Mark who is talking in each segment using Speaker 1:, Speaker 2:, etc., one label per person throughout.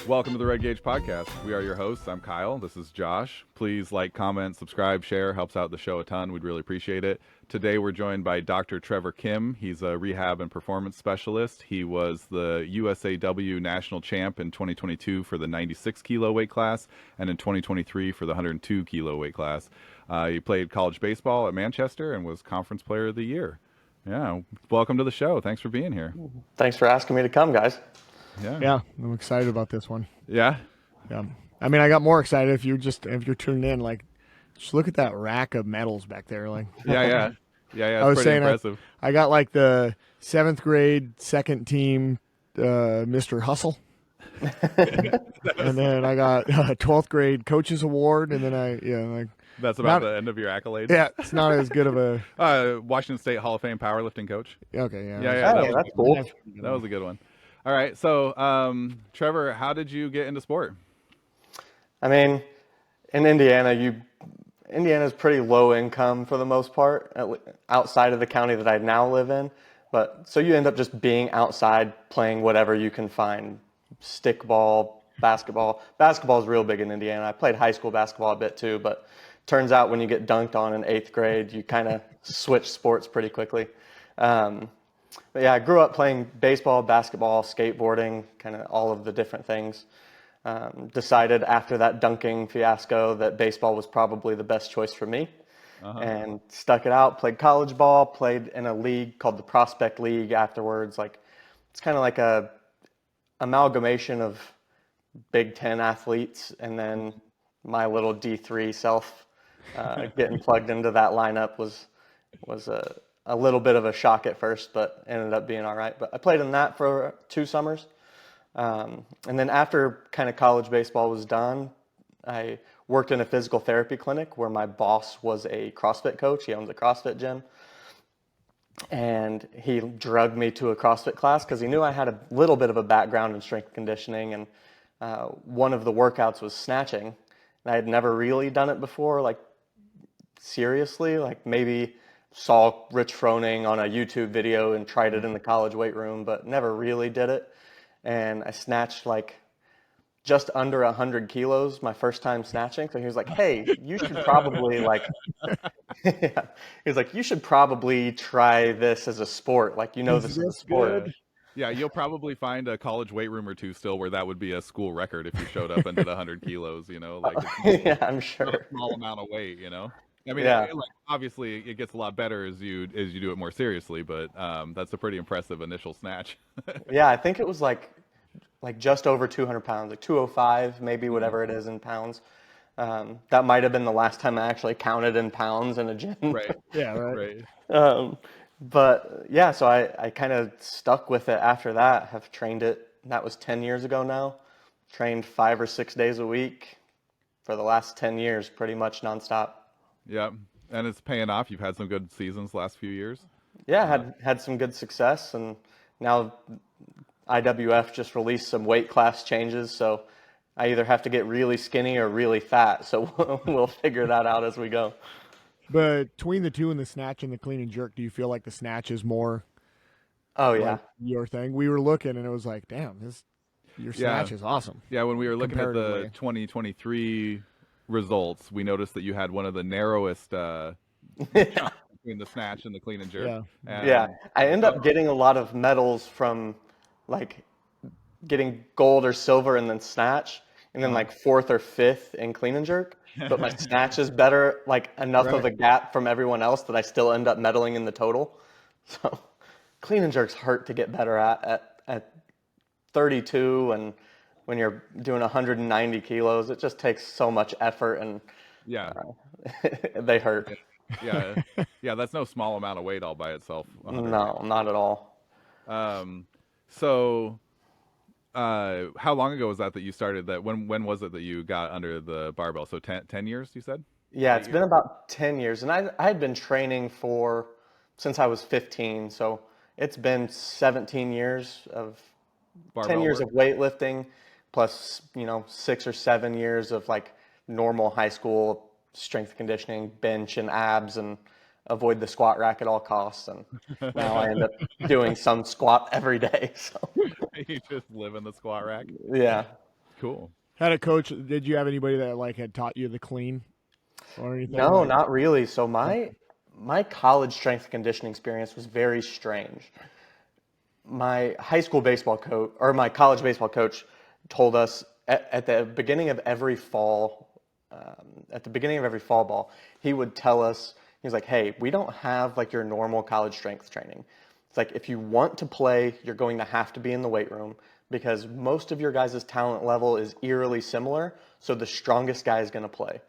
Speaker 1: Welcome to the Red Gauge Podcast. We are your hosts. I'm Kyle. This is Josh. Please like, comment, subscribe, share. Helps out the show a ton. We'd really appreciate it. Today we're joined by Dr. Trevor Kimm. He's a rehab and performance specialist. He was the USAW national champ in 2022 for the 96 kilo weight class and in 2023 for the 102 kilo weight class. He played college baseball at Manchester and was conference player of the year. Yeah, welcome to the show. Thanks for being here.
Speaker 2: Thanks for asking me to come, guys.
Speaker 3: Yeah, I'm excited about this one.
Speaker 1: Yeah.
Speaker 3: I mean, I got more excited if you're tuning in. Like, just look at that rack of medals back there. Like,
Speaker 1: yeah. It's
Speaker 3: I was
Speaker 1: pretty
Speaker 3: saying,
Speaker 1: impressive.
Speaker 3: I got like the 7th grade second team, Mr. Hustle, and then I got 12th grade coaches award, and then
Speaker 1: That's about the end of your accolades.
Speaker 3: Yeah, it's not as good of a
Speaker 1: Washington State Hall of Fame powerlifting coach.
Speaker 3: Okay,
Speaker 1: Yeah.
Speaker 2: That's cool.
Speaker 1: That was a good one. All right, so Trevor, how did you get into sport?
Speaker 2: I mean, in Indiana, Indiana's pretty low income for the most part, outside of the county that I now live in. But so you end up just being outside playing whatever you can find, stickball, basketball. Basketball is real big in Indiana. I played high school basketball a bit too, but turns out when you get dunked on in 8th grade, you kind of switch sports pretty quickly. But yeah, I grew up playing baseball, basketball, skateboarding, kind of all of the different things. Decided after that dunking fiasco that baseball was probably the best choice for me, and stuck it out. Played college ball, played in a league called the Prospect League afterwards. Like, it's kind of like a amalgamation of Big Ten athletes and then my little D3 self. Getting plugged into that lineup was a little bit of a shock at first, but ended up being all right. But I played in that for 2 summers. And then after kind of college baseball was done, I worked in a physical therapy clinic where my boss was a CrossFit coach. He owns a CrossFit gym. And he drugged me to a CrossFit class because he knew I had a little bit of a background in strength conditioning. And one of the workouts was snatching. And I had never really done it before, like seriously, like maybe saw Rich Froning on a YouTube video and tried it in the college weight room, but never really did it. And I snatched like just under 100 kilos my first time snatching. So he was like, hey, you should probably he was like, you should probably try this as a sport. Like, this is a sport.
Speaker 3: Good?
Speaker 1: Yeah, you'll probably find a college weight room or two still where that would be a school record if you showed up and did 100 kilos, like
Speaker 2: Yeah, I'm sure.
Speaker 1: Not a small amount of weight, I mean, obviously it gets a lot better as you do it more seriously, but that's a pretty impressive initial snatch.
Speaker 2: Yeah, I think it was like just over 200 pounds, like 205, maybe whatever it is in pounds. That might have been the last time I actually counted in pounds in a gym.
Speaker 1: Right.
Speaker 3: Yeah, right.
Speaker 2: But yeah, so I kind of stuck with it after that. Have trained it. That was 10 years ago now. Trained 5 or 6 days a week for the last 10 years, pretty much nonstop.
Speaker 1: Yeah, and it's paying off. You've had some good seasons the last few years.
Speaker 2: Yeah, had some good success, and now IWF just released some weight class changes, so I either have to get really skinny or really fat. So we'll figure that out as we go.
Speaker 3: Between the two and the snatch and the clean and jerk, do you feel like the snatch is more?
Speaker 2: Oh yeah,
Speaker 3: like your thing. We were looking, and it was like, damn, your snatch is awesome.
Speaker 1: Yeah, when we were looking at the 2023 results, we noticed that you had one of the narrowest between the snatch and the clean and jerk.
Speaker 2: Yeah, I end up getting a lot of medals from like getting gold or silver and then snatch, and then like 4th or 5th in clean and jerk. But my snatch is better, like enough of a gap from everyone else that I still end up medaling in the total. So clean and jerk's hard to get better at 32, and when you're doing 190 kilos, it just takes so much effort, and they hurt.
Speaker 1: Yeah, that's no small amount of weight all by itself.
Speaker 2: No, not at all.
Speaker 1: So how long ago was that you started that? When was it that you got under the barbell? So 10 years, you said?
Speaker 2: Yeah, it's been about 10 years, and I had been training since I was 15, so it's been 17 years of
Speaker 1: barbell
Speaker 2: 10 years
Speaker 1: work.
Speaker 2: of weightlifting, plus 6 or 7 years of like normal high school strength conditioning, bench and abs, and avoid the squat rack at all costs. And now I end up doing some squat every day. So
Speaker 1: You just live in the squat rack.
Speaker 2: yeah.
Speaker 1: Cool.
Speaker 3: Had a coach. Did you have anybody that like had taught you the clean or anything?
Speaker 2: No,
Speaker 3: Like,
Speaker 2: not really. So my college strength and conditioning experience was very strange. My high school baseball coach or my college baseball coach told us at the beginning of every fall, at the beginning of every fall ball, he would tell us, he was like, hey, we don't have like your normal college strength training. It's like, if you want to play, you're going to have to be in the weight room because most of your guys' talent level is eerily similar. So the strongest guy is going to play.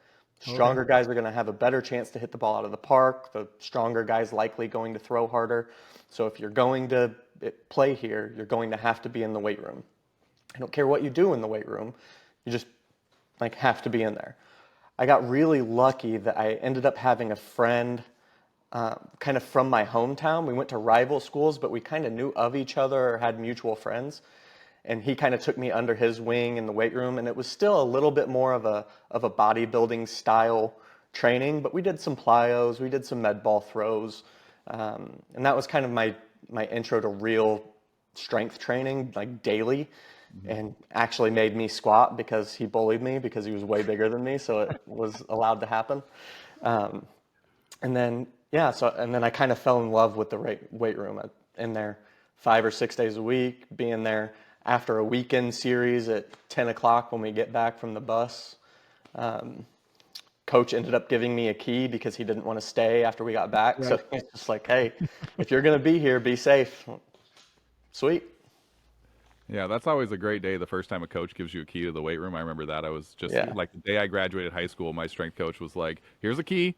Speaker 2: Stronger guys are going to have a better chance to hit the ball out of the park. The stronger guys likely going to throw harder. So if you're going to play here, you're going to have to be in the weight room. I don't care what you do in the weight room. You just like have to be in there. I got really lucky that I ended up having a friend kind of from my hometown. We went to rival schools, but we kind of knew of each other or had mutual friends. And he kind of took me under his wing in the weight room, and it was still a little bit more of a bodybuilding style training, but we did some plyos, we did some med ball throws, and that was kind of my intro to real strength training, like daily, and actually made me squat because he bullied me because he was way bigger than me, so it was allowed to happen. And then and then I kind of fell in love with the weight room. In there 5 or 6 days a week, being there after a weekend series at 10 o'clock when we get back from the bus. Coach ended up giving me a key because he didn't want to stay after we got back. Right. So it's just like, hey, if you're going to be here, be safe. Sweet.
Speaker 1: Yeah, that's always a great day. The first time a coach gives you a key to the weight room. I remember that. I was just like the day I graduated high school, my strength coach was like, here's a key.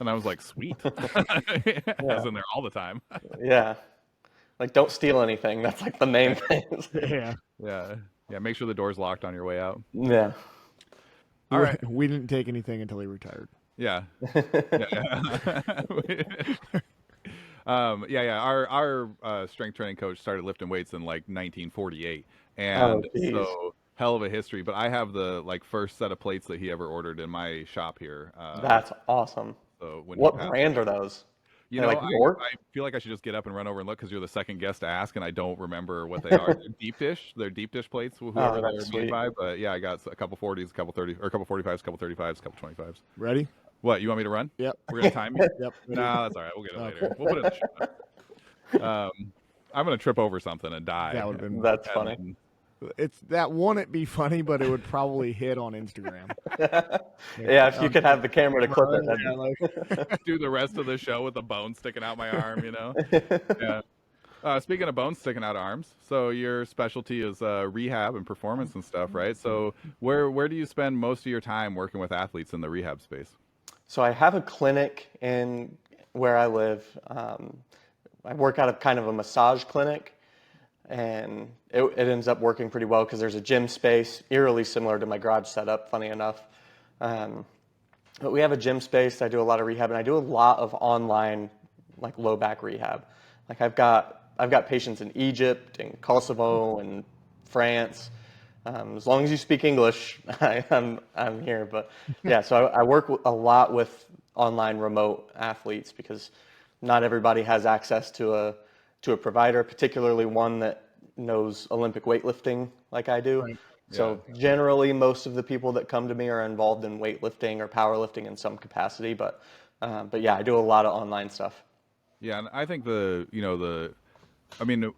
Speaker 1: And I was like, sweet. I was in there all the time.
Speaker 2: Yeah. Like, don't steal anything. That's like the main thing.
Speaker 1: Yeah. Make sure the door's locked on your way out.
Speaker 2: Yeah.
Speaker 1: All right.
Speaker 3: We didn't take anything until he retired.
Speaker 1: Yeah. Our strength training coach started lifting weights in like 1948, and so hell of a history. But I have the like first set of plates that he ever ordered in my shop here.
Speaker 2: That's awesome.
Speaker 1: So
Speaker 2: what brand are those?
Speaker 1: You know, I feel like I should just get up and run over and look because you're the second guest to ask, and I don't remember what they are. They're deep dish plates, whoever they're made by. But yeah, I got a couple 40s, a couple 30, or a couple 45s, a couple 35s, a couple 25s.
Speaker 3: Ready?
Speaker 1: What, you want me to run?
Speaker 3: Yep.
Speaker 1: We're gonna time you?
Speaker 3: Yep.
Speaker 1: No, that's all right. We'll get it later. We'll put it in the show. I'm gonna trip over something and die.
Speaker 3: That would have been.
Speaker 2: That's funny.
Speaker 3: It's that wouldn't be funny, but it would probably hit on Instagram.
Speaker 2: Yeah, if you could have the camera to clip it.
Speaker 1: Do the rest of the show with a bone sticking out my arm, you know? Yeah. Speaking of bones sticking out of arms, so your specialty is rehab and performance and stuff, right? So where do you spend most of your time working with athletes in the rehab space?
Speaker 2: So I have a clinic in where I live. I work out of kind of a massage clinic. And it ends up working pretty well because there's a gym space, eerily similar to my garage setup, funny enough. But we have a gym space. I do a lot of rehab, and I do a lot of online, like low back rehab. Like I've got patients in Egypt and Kosovo and France. As long as you speak English, I'm here. But yeah, so I work a lot with online remote athletes because not everybody has access to a provider, particularly one that knows Olympic weightlifting like I do. Right. So generally, most of the people that come to me are involved in weightlifting or powerlifting in some capacity. But yeah, I do a lot of online stuff.
Speaker 1: Yeah, and I think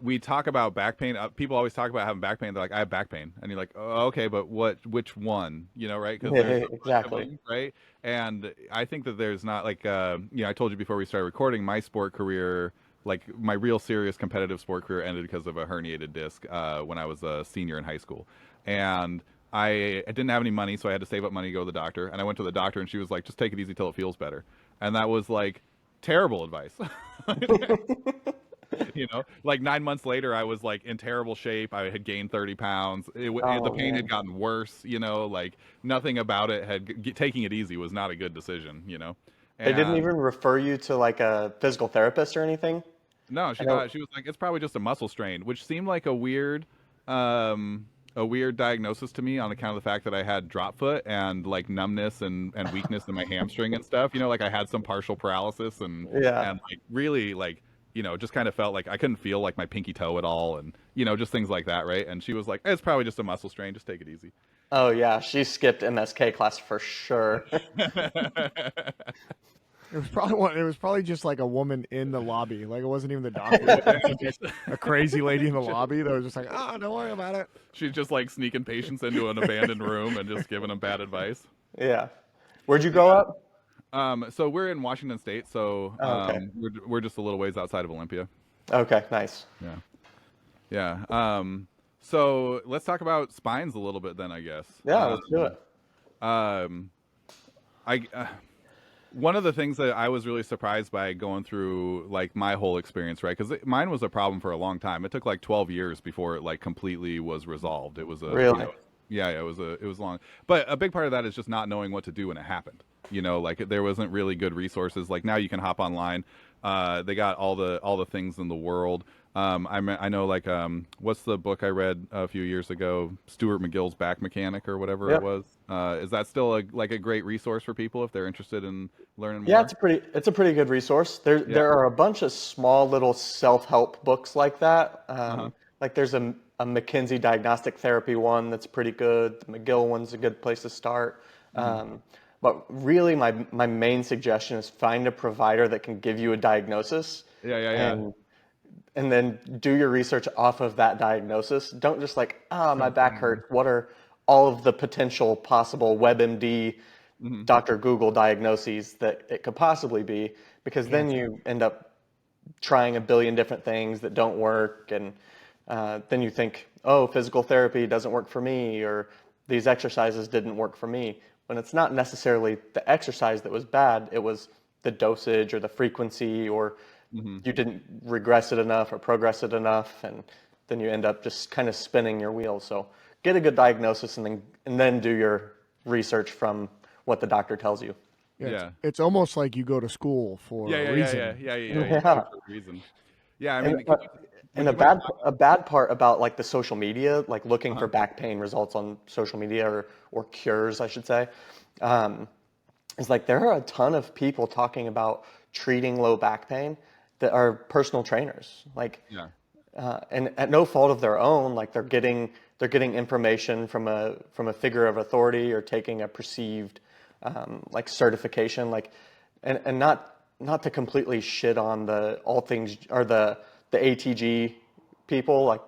Speaker 1: we talk about back pain. People always talk about having back pain. They're like, I have back pain. And you're like, oh, okay, but which one? You know, right? Because
Speaker 2: exactly.
Speaker 1: Right? And I think that there's not like, I told you before we started recording, my sport career, like my real serious competitive sport career ended because of a herniated disc when I was a senior in high school. And I didn't have any money, so I had to save up money to go to the doctor. And I went to the doctor, and she was like, just take it easy till it feels better. And that was like terrible advice. You know, like 9 months later, I was like in terrible shape. I had gained 30 pounds. The pain had gotten worse, you know, like nothing about it taking it easy was not a good decision, you know.
Speaker 2: They didn't even refer you to like a physical therapist or anything?
Speaker 1: No, she was like, it's probably just a muscle strain, which seemed like a weird diagnosis to me on account of the fact that I had drop foot and like numbness and weakness in my hamstring and stuff. You know, like I had some partial paralysis and like really like, you know, just kind of felt like I couldn't feel like my pinky toe at all and, you know, just things like that, right? And she was like, it's probably just a muscle strain, just take it easy.
Speaker 2: Oh yeah, she skipped MSK class for sure.
Speaker 3: It was probably just like a woman in the lobby. Like it wasn't even the doctor. It was just like a crazy lady in the lobby that was just like, oh, don't worry about it.
Speaker 1: She's just like sneaking patients into an abandoned room and just giving them bad advice.
Speaker 2: Yeah. Where'd you grow up?
Speaker 1: So we're in Washington State, so
Speaker 2: Oh, okay.
Speaker 1: we're just a little ways outside of Olympia.
Speaker 2: Okay, nice.
Speaker 1: Yeah, yeah. So let's talk about spines a little bit then, I guess.
Speaker 2: Yeah, let's do it.
Speaker 1: Um, I one of the things that I was really surprised by going through like my whole experience, right? Because mine was a problem for a long time. It took like 12 years before it like completely was resolved. It was
Speaker 2: Really?
Speaker 1: yeah, it was long. But a big part of that is just not knowing what to do when it happened. Like there wasn't really good resources. Like now you can hop online. They got all the things in the world. I know like what's the book I read a few years ago? Stuart McGill's Back Mechanic or whatever it
Speaker 2: Yep.
Speaker 1: was. Is that still like a great resource for people if they're interested in learning
Speaker 2: Yeah,
Speaker 1: more?
Speaker 2: it's a pretty good resource.
Speaker 1: Yeah.
Speaker 2: There are a bunch of small little self-help books like that.
Speaker 1: Uh-huh.
Speaker 2: Like there's a McKinsey diagnostic therapy one that's pretty good. The McGill one's a good place to start.
Speaker 1: Hmm.
Speaker 2: But really, my main suggestion is find a provider that can give you a diagnosis,
Speaker 1: Yeah, yeah, yeah.
Speaker 2: and and then do your research off of that diagnosis. Don't just like, ah, my back hurts. What are all of the potential possible WebMD,
Speaker 1: Hmm.
Speaker 2: Dr. Google diagnoses that it could possibly be? Because then you end up trying a billion different things that don't work, and then you think, oh, physical therapy doesn't work for me, or these exercises didn't work for me. When it's not necessarily the exercise that was bad, it was the dosage or the frequency, or
Speaker 1: Hmm.
Speaker 2: you didn't regress it enough or progress it enough, and then you end up just kind of spinning your wheels. So get a good diagnosis, and then do your research from what the doctor tells you.
Speaker 3: Yeah,
Speaker 1: Yeah.
Speaker 3: it's almost like you go to school for
Speaker 1: Yeah,
Speaker 3: a
Speaker 1: yeah, yeah, yeah,
Speaker 3: reason.
Speaker 1: yeah, yeah, yeah. You go
Speaker 2: Yeah.
Speaker 1: for a reason. Yeah, I
Speaker 2: And
Speaker 1: mean, would
Speaker 2: and
Speaker 1: you mind
Speaker 2: a bad part about like the social media, like looking for
Speaker 1: uh
Speaker 2: back pain results on social media, or cures, I should say, um, is like there are a ton of people talking about treating low back pain that are personal trainers. Like,
Speaker 1: Yeah.
Speaker 2: and at no fault of their own, like they're getting information from a figure of authority, or taking a perceived like certification, like, and not to completely shit on the all things, or the ATG people. Like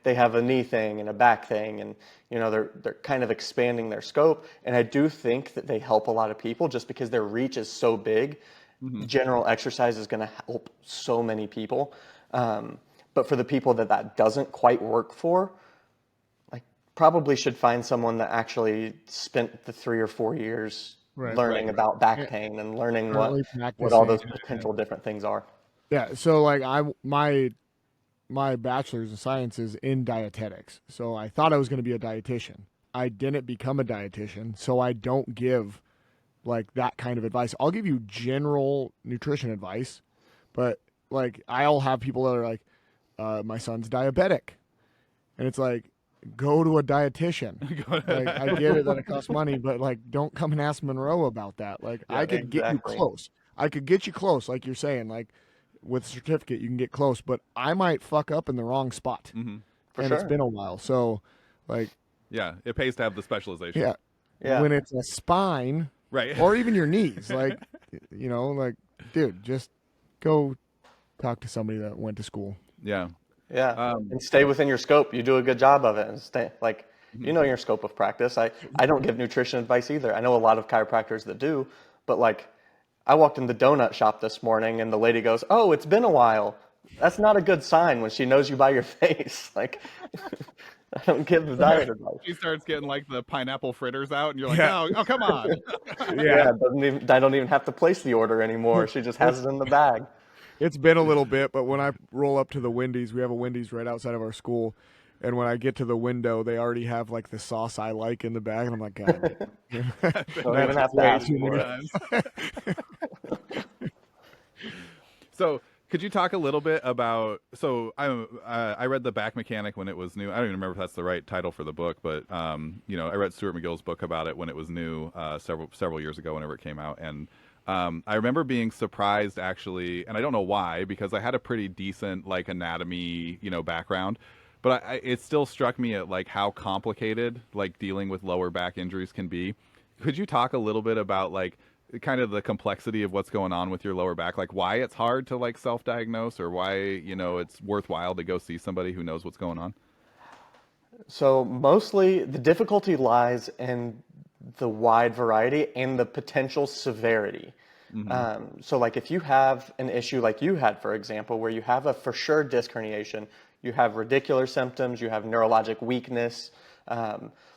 Speaker 2: they have a knee thing and a back thing, and they're kind of expanding their scope, and I do think that they help a lot of people just because their reach is so big.
Speaker 1: Hmm.
Speaker 2: General exercise is going to help so many people. But for the people that doesn't quite work for, like, probably should find someone that actually spent the 3 or 4 years
Speaker 3: Right.
Speaker 1: Right.
Speaker 2: learning about back
Speaker 3: Yeah,
Speaker 2: pain, and learning
Speaker 3: currently
Speaker 2: what all
Speaker 3: practicing.
Speaker 2: those potential different things are.
Speaker 3: Yeah, so like my bachelor's in science is in dietetics. So I thought I was going to be a dietitian. I didn't become a dietitian, so I don't give like that kind of advice. I'll give you general nutrition advice, but like I'll have people that are like, my son's diabetic, and it's like, go to a dietitian. Like I get it that it costs money, but like don't come and ask Monroe about that. Like
Speaker 1: Yeah.
Speaker 3: I could get you
Speaker 2: Exactly.
Speaker 3: close. I could get you close, like you're saying. Like with a certificate, you can get close, but I might fuck up in the wrong spot,
Speaker 1: Hmm.
Speaker 2: For
Speaker 3: and it's
Speaker 2: sure.
Speaker 3: been a while. So, like,
Speaker 1: Yeah. It pays to have the specialization.
Speaker 3: yeah,
Speaker 2: Yeah.
Speaker 3: when it's a spine
Speaker 1: Right.
Speaker 3: or even your knees, like, like, dude, just go talk to somebody that went to school.
Speaker 1: Yeah.
Speaker 2: Yeah.
Speaker 1: Um,
Speaker 2: And stay within your scope. You do a good job of it, and stay like,
Speaker 1: mhm.
Speaker 2: your scope of practice. I don't give nutrition advice either. I know a lot of chiropractors that do, but like, I walked in the donut shop this morning, and the lady goes, "Oh, it's been a while." That's not a good sign when she knows you by your face. Like, I don't give the diet advice.
Speaker 1: She starts getting like the pineapple fritters out, and you're like,
Speaker 3: Yeah.
Speaker 1: oh, oh, come on.
Speaker 3: Yeah.
Speaker 2: I don't even have to place the order anymore. She just has
Speaker 3: It's
Speaker 2: it in the bag.
Speaker 3: it's been a little bit, but when I roll up to the Wendy's, we have a Wendy's right outside of our school, and when I get to the window, they already have like the sauce I like in the bag, and I'm like, God,
Speaker 2: Don't even
Speaker 3: that's
Speaker 2: have to
Speaker 3: way
Speaker 2: ask
Speaker 3: too
Speaker 2: for
Speaker 3: many.
Speaker 2: it.
Speaker 1: Times. So, could you talk a little bit about? So, I read the Back Mechanic when it was new. I don't even remember if that's the right title for the book, but I read Stuart McGill's book about it when it was new several years ago, whenever it came out, and I remember being surprised actually, and I don't know why, because I had a pretty decent like anatomy background, But it still struck me at like how complicated like dealing with lower back injuries can be. Could you talk a little bit about like kind of the complexity of what's going on with your lower back, like why it's hard to like self-diagnose, or why, it's worthwhile to go see somebody who knows what's going on?
Speaker 2: So mostly the difficulty lies in the wide variety and the potential severity.
Speaker 1: Mm-hmm.
Speaker 2: So like if you have an issue like you had, for example, where you have a for sure disc herniation, you have radicular symptoms, you have neurologic weakness,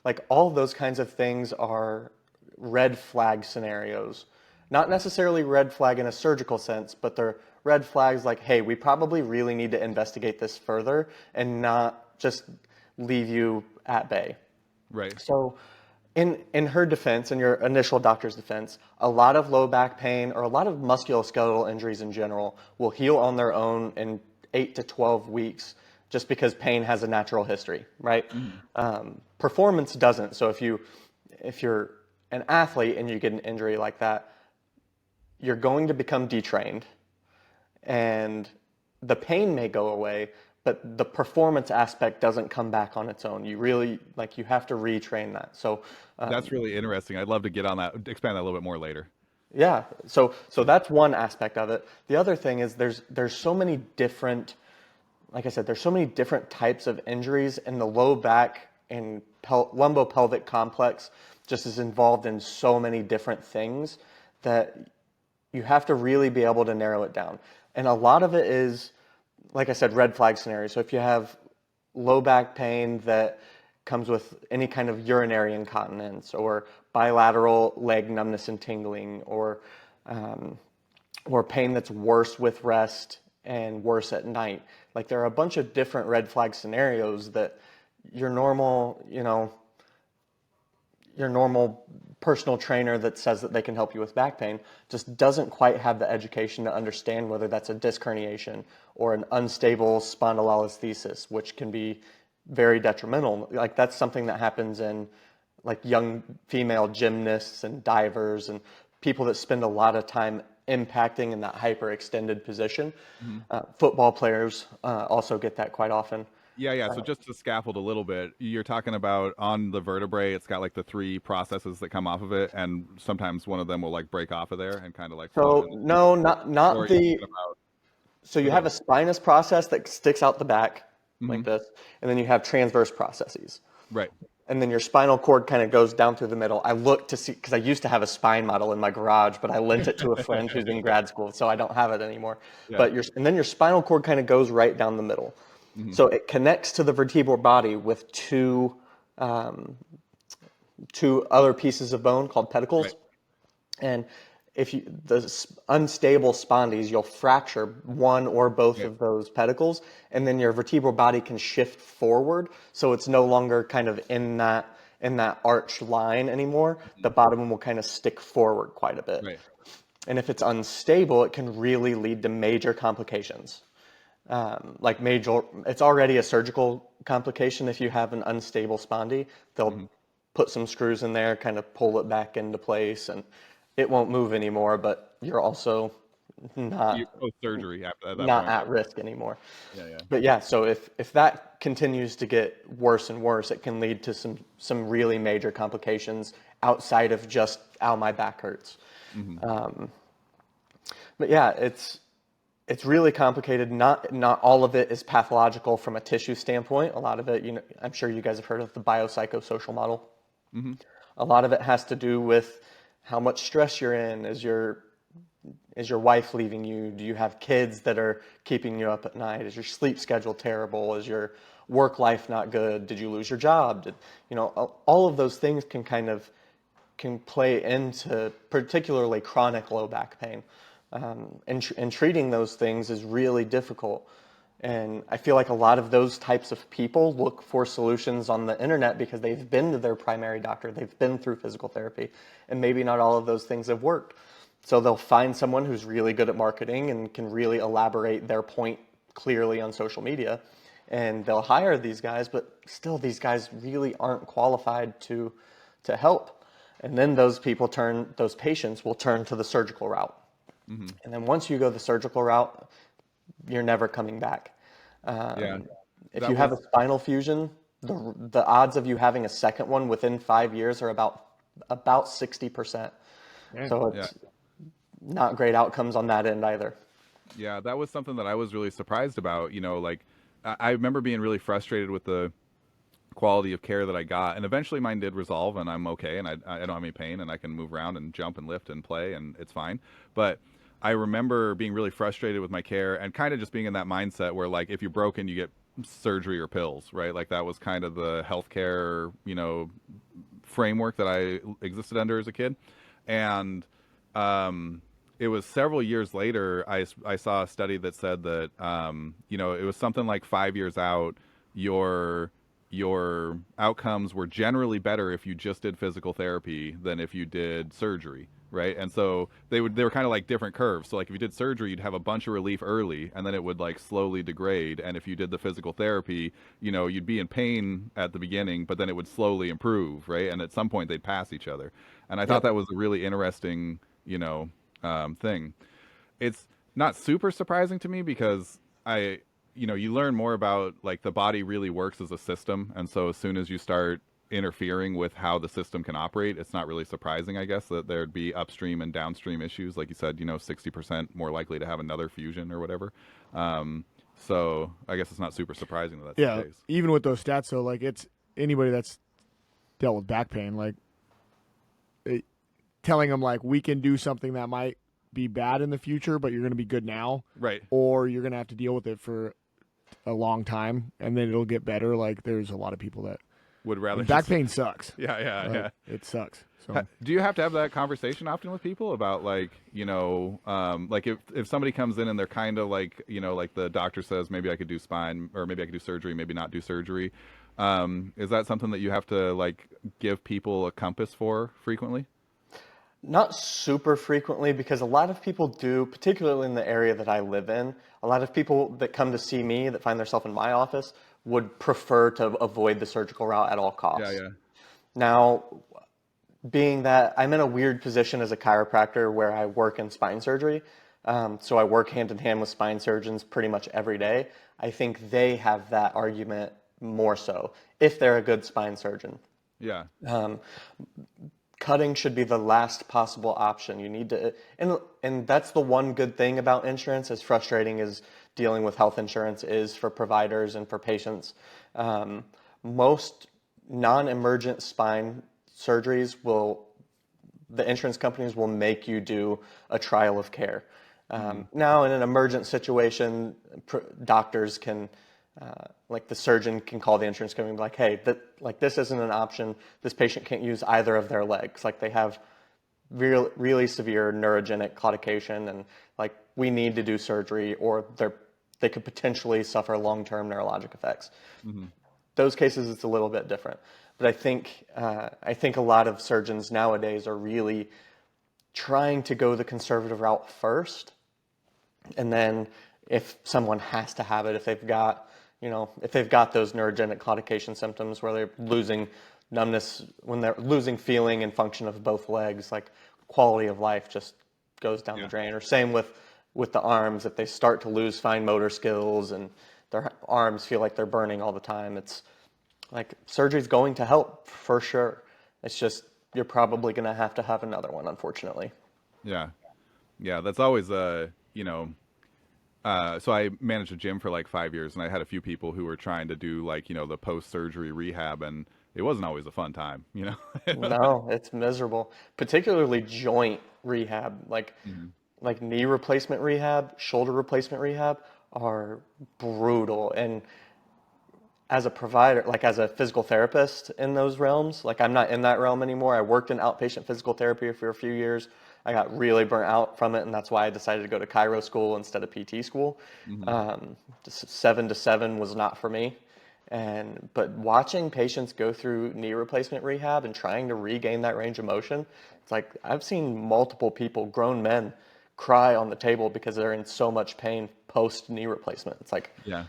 Speaker 2: like all of those kinds of things are red flag scenarios. Not necessarily red flag in a surgical sense, but they're red flags like, hey, we probably really need to investigate this further and not just leave you at bay.
Speaker 1: Right.
Speaker 2: So in her defense, in your initial doctor's defense, a lot of low back pain or a lot of musculoskeletal injuries in general will heal on their own in 8 to 12 weeks just because pain has a natural history, right? Performance doesn't. So if you're an athlete and you get an injury like that, you're going to become detrained and the pain may go away, but the performance aspect doesn't come back on its own. You really, like, you have to retrain that. So,
Speaker 1: That's really interesting. I'd love to get on that, expand that a little bit more later.
Speaker 2: yeah. So that's one aspect of it. The other thing is there's so many different, like I said, there's so many different types of injuries, and the low back and lumbopelvic complex just is involved in so many different things that you have to really be able to narrow it down. And a lot of it is, like I said, red flag scenarios. So if you have low back pain that comes with any kind of urinary incontinence or bilateral leg numbness and tingling, or pain that's worse with rest and worse at night. Like there are a bunch of different red flag scenarios that your normal, your normal personal trainer that says that they can help you with back pain just doesn't quite have the education to understand whether that's a disc herniation or an unstable spondylolisthesis, which can be very detrimental. Like that's something that happens in like young female gymnasts and divers and people that spend a lot of time impacting in that hyperextended position.
Speaker 1: Mm-hmm.
Speaker 2: Football players also get that quite often.
Speaker 1: Yeah, yeah. So just to scaffold a little bit, you're talking about on the vertebrae, it's got like the three processes that come off of it, and sometimes one of them will like break off of there and kind of like float.
Speaker 2: So no,
Speaker 1: Or
Speaker 2: not
Speaker 1: are you
Speaker 2: the.
Speaker 1: talking about,
Speaker 2: So you
Speaker 1: go
Speaker 2: have
Speaker 1: ahead.
Speaker 2: a spinous process that sticks out the back
Speaker 1: Mm-hmm.
Speaker 2: like this, and then you have transverse processes.
Speaker 1: Right.
Speaker 2: And then your spinal cord kind of goes down through the middle. I looked to see, because I used to have a spine model in my garage, but I lent it to a friend who's in grad school, so I don't have it anymore.
Speaker 1: Yeah.
Speaker 2: But and then your spinal cord kind of goes right down the middle.
Speaker 1: Mm-hmm.
Speaker 2: So it connects to the vertebral body with two other pieces of bone called
Speaker 1: Right.
Speaker 2: pedicles. And if you unstable spondies, you'll fracture one or both
Speaker 1: Right.
Speaker 2: of those pedicles, and then your vertebral body can shift forward, so it's no longer kind of in that arched line anymore. The bottom will kind of stick forward quite a bit.
Speaker 1: Right.
Speaker 2: And if it's unstable, it can really lead to major complications. Like major, it's already a surgical complication if you have an unstable spondy. They'll
Speaker 1: Mm-hmm.
Speaker 2: put some screws in there, kind of pull it back into place, and it won't move anymore, but you're also
Speaker 1: You're
Speaker 2: not
Speaker 1: post surgery at that
Speaker 2: not
Speaker 1: point.
Speaker 2: at risk anymore.
Speaker 1: Yeah, yeah.
Speaker 2: But yeah, so if that continues to get worse and worse, it can lead to some really major complications outside of just, ow, my back hurts.
Speaker 1: Mm-hmm.
Speaker 2: But yeah, it's really complicated. Not all of it is pathological from a tissue standpoint. A lot of it, I'm sure you guys have heard of the biopsychosocial model.
Speaker 1: Mm-hmm.
Speaker 2: A lot of it has to do with how much stress you're in. Is your wife leaving you? Do you have kids that are keeping you up at night? Is your sleep schedule terrible? Is your work life not good? Did you lose your job? All of those things can play into particularly chronic low back pain. And treating those things is really difficult. And I feel like a lot of those types of people look for solutions on the internet because they've been to their primary doctor, they've been through physical therapy, and maybe not all of those things have worked. So they'll find someone who's really good at marketing and can really elaborate their point clearly on social media, and they'll hire these guys, but still these guys really aren't qualified to help. And then those patients will turn to the surgical route.
Speaker 1: Mm-hmm.
Speaker 2: And then once you go the surgical route, you're never coming back.
Speaker 1: Yeah.
Speaker 2: If
Speaker 1: That
Speaker 2: you have
Speaker 1: was
Speaker 2: a spinal fusion, the odds of you having a second one within 5 years are about 60%.
Speaker 3: Yeah.
Speaker 2: So
Speaker 1: yeah.
Speaker 2: it's not great outcomes on that end either.
Speaker 1: Yeah, that was something that I was really surprised about. Like I remember being really frustrated with the quality of care that I got, and eventually mine did resolve, and I'm okay, and I don't have any pain, and I can move around and jump and lift and play, and it's fine. But I remember being really frustrated with my care and kind of just being in that mindset where like if you're broken, you get surgery or pills, right? Like that was kind of the healthcare, framework that I existed under as a kid, and um, it was several years later I saw a study that said that it was something like 5 years out your outcomes were generally better if you just did physical therapy than if you did surgery, right? And so they were kind of like different curves. So like if you did surgery, you'd have a bunch of relief early, and then it would like slowly degrade. And if you did the physical therapy, you'd be in pain at the beginning, but then it would slowly improve, right? And at some point they'd pass each other. And I thought
Speaker 2: Yep.
Speaker 1: that was a really interesting, thing. It's not super surprising to me because you learn more about like the body really works as a system, and so as soon as you start interfering with how the system can operate, it's not really surprising, I guess, that there'd be upstream and downstream issues. Like you said, 60% more likely to have another fusion or whatever. So I guess it's not super surprising that that's
Speaker 3: Yeah.
Speaker 1: the case.
Speaker 3: Even with those stats, though, like it's anybody that's dealt with back pain, like telling them like we can do something that might be bad in the future, but you're going to be good now,
Speaker 1: Right.
Speaker 3: or you're going to have to deal with it for a long time and then it'll get better. Like there's a lot of people that
Speaker 1: Would rather
Speaker 3: back
Speaker 1: just,
Speaker 3: pain sucks.
Speaker 1: yeah, yeah,
Speaker 3: Like,
Speaker 1: yeah.
Speaker 3: it sucks. So
Speaker 1: Do you have to have that conversation often with people about like, like if somebody comes in and they're kind of like, like the doctor says, maybe I could do spine or maybe I could do surgery, maybe not do surgery. Is that something that you have to like give people a compass for frequently?
Speaker 2: Not super frequently because a lot of people do, particularly in the area that I live in, a lot of people that come to see me that find themselves in my office would prefer to avoid the surgical route at all
Speaker 1: Yeah,
Speaker 2: costs.
Speaker 1: yeah.
Speaker 2: Now, being that I'm in a weird position as a chiropractor where I work in spine surgery, so I work hand in hand with spine surgeons pretty much every day, I think they have that argument more so if they're a good spine surgeon.
Speaker 1: Yeah.
Speaker 2: Cutting should be the last possible option. You need to, and that's the one good thing about insurance, as frustrating as dealing with health insurance is for providers and for patients. Most non-emergent spine surgeries the insurance companies will make you do a trial of care. Now, in an emergent situation, doctors can, like the surgeon can call the insurance company and be like, hey, this isn't an option. This patient can't use either of their legs. Like they have really severe neurogenic claudication, and like we need to do surgery, or they could potentially suffer long-term neurologic effects. Those cases, it's a little bit different. But I think a lot of surgeons nowadays are really trying to go the conservative route first, and then if someone has to have it, if they've got those neurogenic claudication symptoms where they're losing numbness, when they're losing feeling and function of both legs, like quality of life just goes down the drain. Or same with the arms, if they start to lose fine motor skills and their arms feel like they're burning all the time, it's like surgery's going to help for sure. It's just you're probably going to have another one, unfortunately.
Speaker 1: Yeah. Yeah. That's always, so I managed a gym for like 5 years, and I had a few people who were trying to do like, the post-surgery rehab, and it wasn't always a fun time.
Speaker 2: No, it's miserable, particularly joint rehab, like knee replacement rehab, shoulder replacement rehab are brutal. And as a provider, like as a physical therapist in those realms, like I'm not in that realm anymore. I worked in outpatient physical therapy for a few years. I got really burnt out from it, and that's why I decided to go to chiro school instead of PT school. Just 7 to 7 was not for me. But watching patients go through knee replacement rehab and trying to regain that range of motion, it's like I've seen multiple people, grown men, cry on the table because they're in so much pain post knee replacement. It's like,
Speaker 1: Yeah.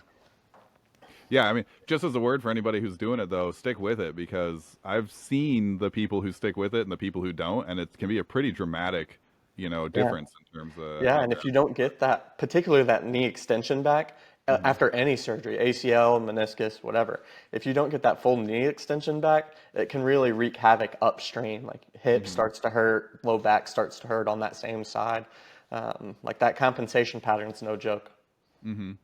Speaker 1: Yeah, I mean, just as a word for anybody who's doing it, though, stick with it, because I've seen the people who stick with it and the people who don't, and it can be a pretty dramatic,
Speaker 2: yeah.
Speaker 1: difference in terms of
Speaker 2: Yeah, and if
Speaker 1: outcome.
Speaker 2: you don't get that, particularly that knee extension back,
Speaker 1: Mhm.
Speaker 2: after any surgery, ACL, meniscus, whatever. If you don't get that full knee extension back, it can really wreak havoc upstream. Like hip
Speaker 1: Mhm.
Speaker 2: starts to hurt, low back starts to hurt on that same side. Like that compensation pattern is no joke.
Speaker 1: Mhm.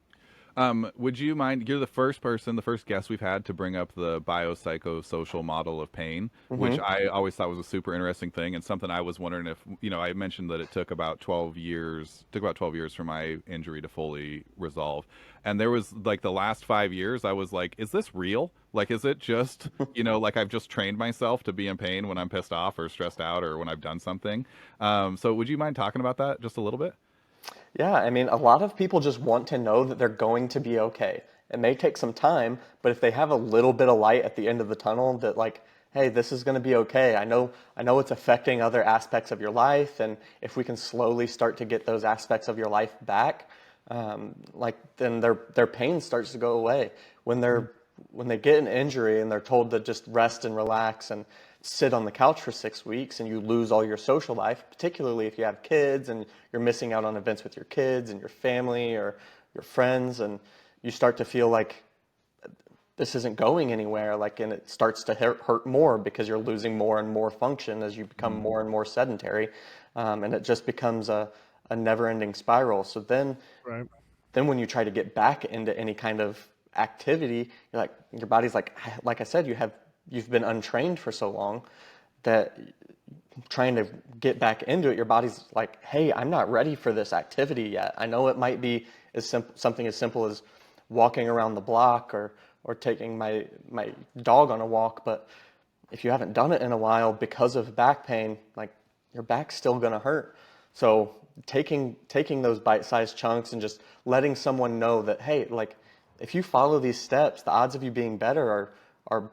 Speaker 1: Would you mind? You're the first person, the first guest we've had to bring up the biopsychosocial model of pain, which
Speaker 2: Hmm.
Speaker 1: I always thought was a super interesting thing and something I was wondering if, I mentioned that it took about 12 years for my injury to fully resolve. And there was like the last 5 years, I was like, is this real? Like, is it just, like I've just trained myself to be in pain when I'm pissed off or stressed out or when I've done something? So would you mind talking about that just a little bit?
Speaker 2: Yeah, I mean, a lot of people just want to know that they're going to be okay. It may take some time, but if they have a little bit of light at the end of the tunnel that like, hey, this is going to be okay. I know it's affecting other aspects of your life, and if we can slowly start to get those aspects of your life back, then their pain starts to go away. When they're when they get an injury and they're told to just rest and relax and sit on the couch for 6 weeks and you lose all your social life, particularly if you have kids and you're missing out on events with your kids and your family or your friends, and you start to feel like this isn't going anywhere, like, and it starts to hurt more because you're losing more and more function as you become
Speaker 1: Mhm.
Speaker 2: more and more sedentary, and it just becomes a never-ending spiral. So
Speaker 3: Right.
Speaker 2: then when you try to get back into any kind of activity, you're like, your body's like I said, you've been untrained for so long that trying to get back into it, your body's like, hey, I'm not ready for this activity yet. I know it might be something as simple as walking around the block or taking my dog on a walk, but if you haven't done it in a while because of back pain, like your back's still gonna hurt. So taking those bite-sized chunks and just letting someone know that, hey, like if you follow these steps, the odds of you being better are